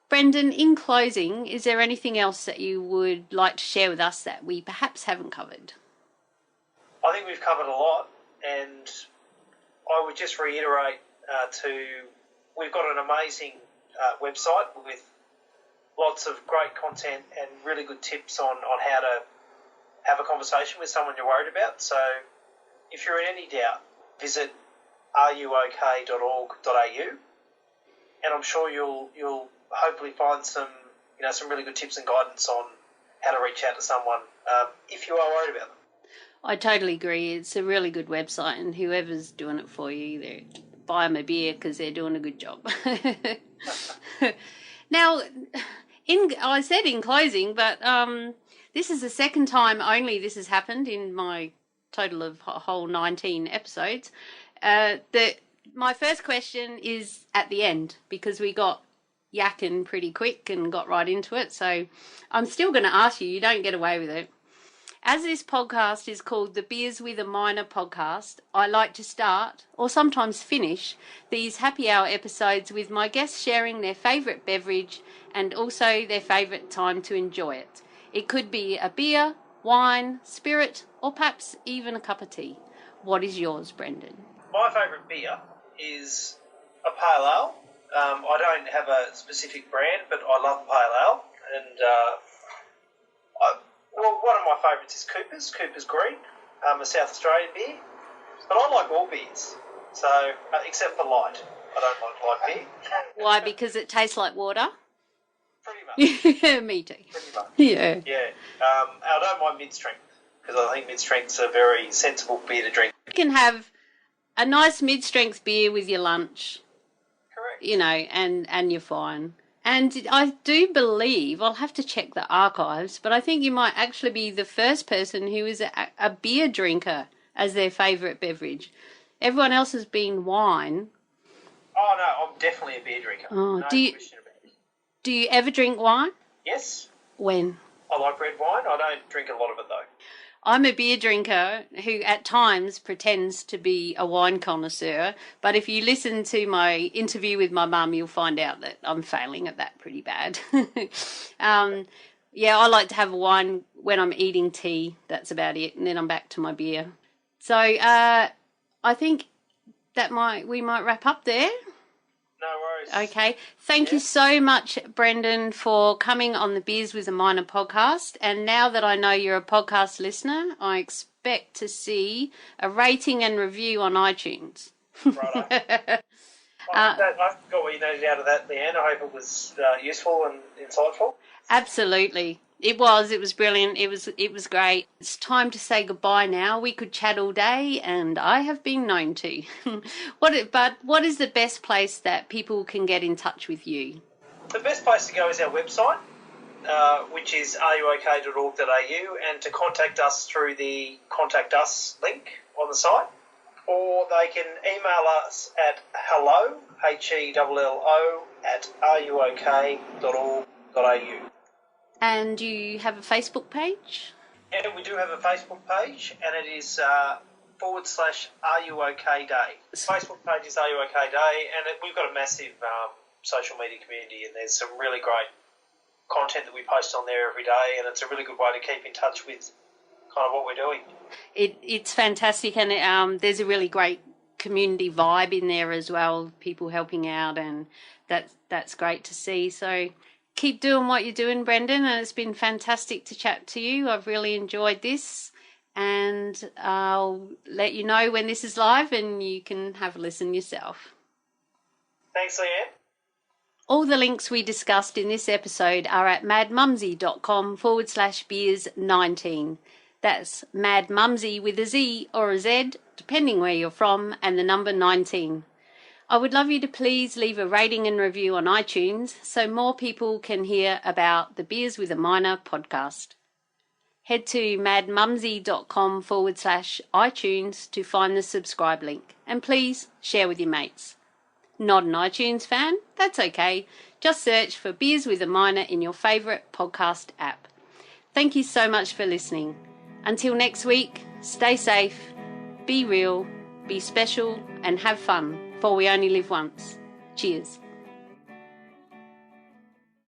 Brendan, in closing, is there anything else that you would like to share with us that we perhaps haven't covered? I think we've covered a lot, and I would just reiterate we've got an amazing website with lots of great content and really good tips on how to have a conversation with someone you're worried about. So if you're in any doubt, visit ruok.org.au, and I'm sure you'll hopefully find some really good tips and guidance on how to reach out to someone if you are worried about them. I totally agree. It's a really good website, and whoever's doing it for you, buy them a beer because they're doing a good job. Now, I said in closing, but this is the second time only this has happened in my total of whole 19 episodes. My first question is at the end, because we got yakking pretty quick and got right into it. So I'm still going to ask you. You don't get away with it. As this podcast is called the Beers with a Minor podcast, I like to start, or sometimes finish, these happy hour episodes with my guests sharing their favourite beverage and also their favourite time to enjoy it. It could be a beer, wine, spirit, or perhaps even a cup of tea. What is yours, Brendan? My favourite beer is a pale ale. I don't have a specific brand, but I love pale ale, and one of my favourites is Cooper's Green, a South Australian beer. But I like all beers, so except for light. I don't like light beer. Why? Because it tastes like water? Pretty much. Me too. Pretty much. Yeah. Yeah. I don't mind mid-strength. because I think mid-strength's a very sensible beer to drink. You can have a nice mid-strength beer with your lunch. Correct. You know, and you're fine. And I do believe, I'll have to check the archives, but I think you might actually be the first person who is a beer drinker as their favourite beverage. Everyone else has been wine. Oh, no, I'm definitely a beer drinker. Oh, no question about it. Do you ever drink wine? Yes. When? I like red wine. I don't drink a lot of it, though. I'm a beer drinker who at times pretends to be a wine connoisseur, but if you listen to my interview with my mum, you'll find out that I'm failing at that pretty bad. Yeah, I like to have a wine when I'm eating tea. That's about it, and then I'm back to my beer. So I think that we might wrap up there. No worries. Okay. Thank you so much, Brendan, for coming on the Beers with a Miner podcast. And now that I know you're a podcast listener, I expect to see a rating and review on iTunes. Righto. I got what you noted out of that, Leanne. I hope it was useful and insightful. Absolutely. It was brilliant. It was great. It's time to say goodbye now. We could chat all day, and I have been known to. But what is the best place that people can get in touch with you? The best place to go is our website, which is ruok.org.au, and to contact us through the Contact Us link on the site, or they can email us at hello, HELLO, @ruok.org.au. And you have a Facebook page? And we do have a Facebook page, and it is /RuOk Day. The Facebook page is RuOk Day, and we've got a massive social media community, and there's some really great content that we post on there every day, and it's a really good way to keep in touch with kind of what we're doing. It's fantastic, and there's a really great community vibe in there as well, people helping out, and that's great to see. So keep doing what you're doing, Brendan, and it's been fantastic to chat to you. I've really enjoyed this, and I'll let you know when this is live and you can have a listen yourself. Thanks, Leanne. All the links we discussed in this episode are at madmumzie.com/beers19. That's madmumzie with a Z or a Z, depending where you're from, and the number 19. I would love you to please leave a rating and review on iTunes so more people can hear about the Beers with a Miner podcast. Head to madmumzie.com/iTunes to find the subscribe link, and please share with your mates. Not an iTunes fan? That's okay. Just search for Beers with a Miner in your favourite podcast app. Thank you so much for listening. Until next week, stay safe, be real, be special, and have fun, for we only live once. Cheers.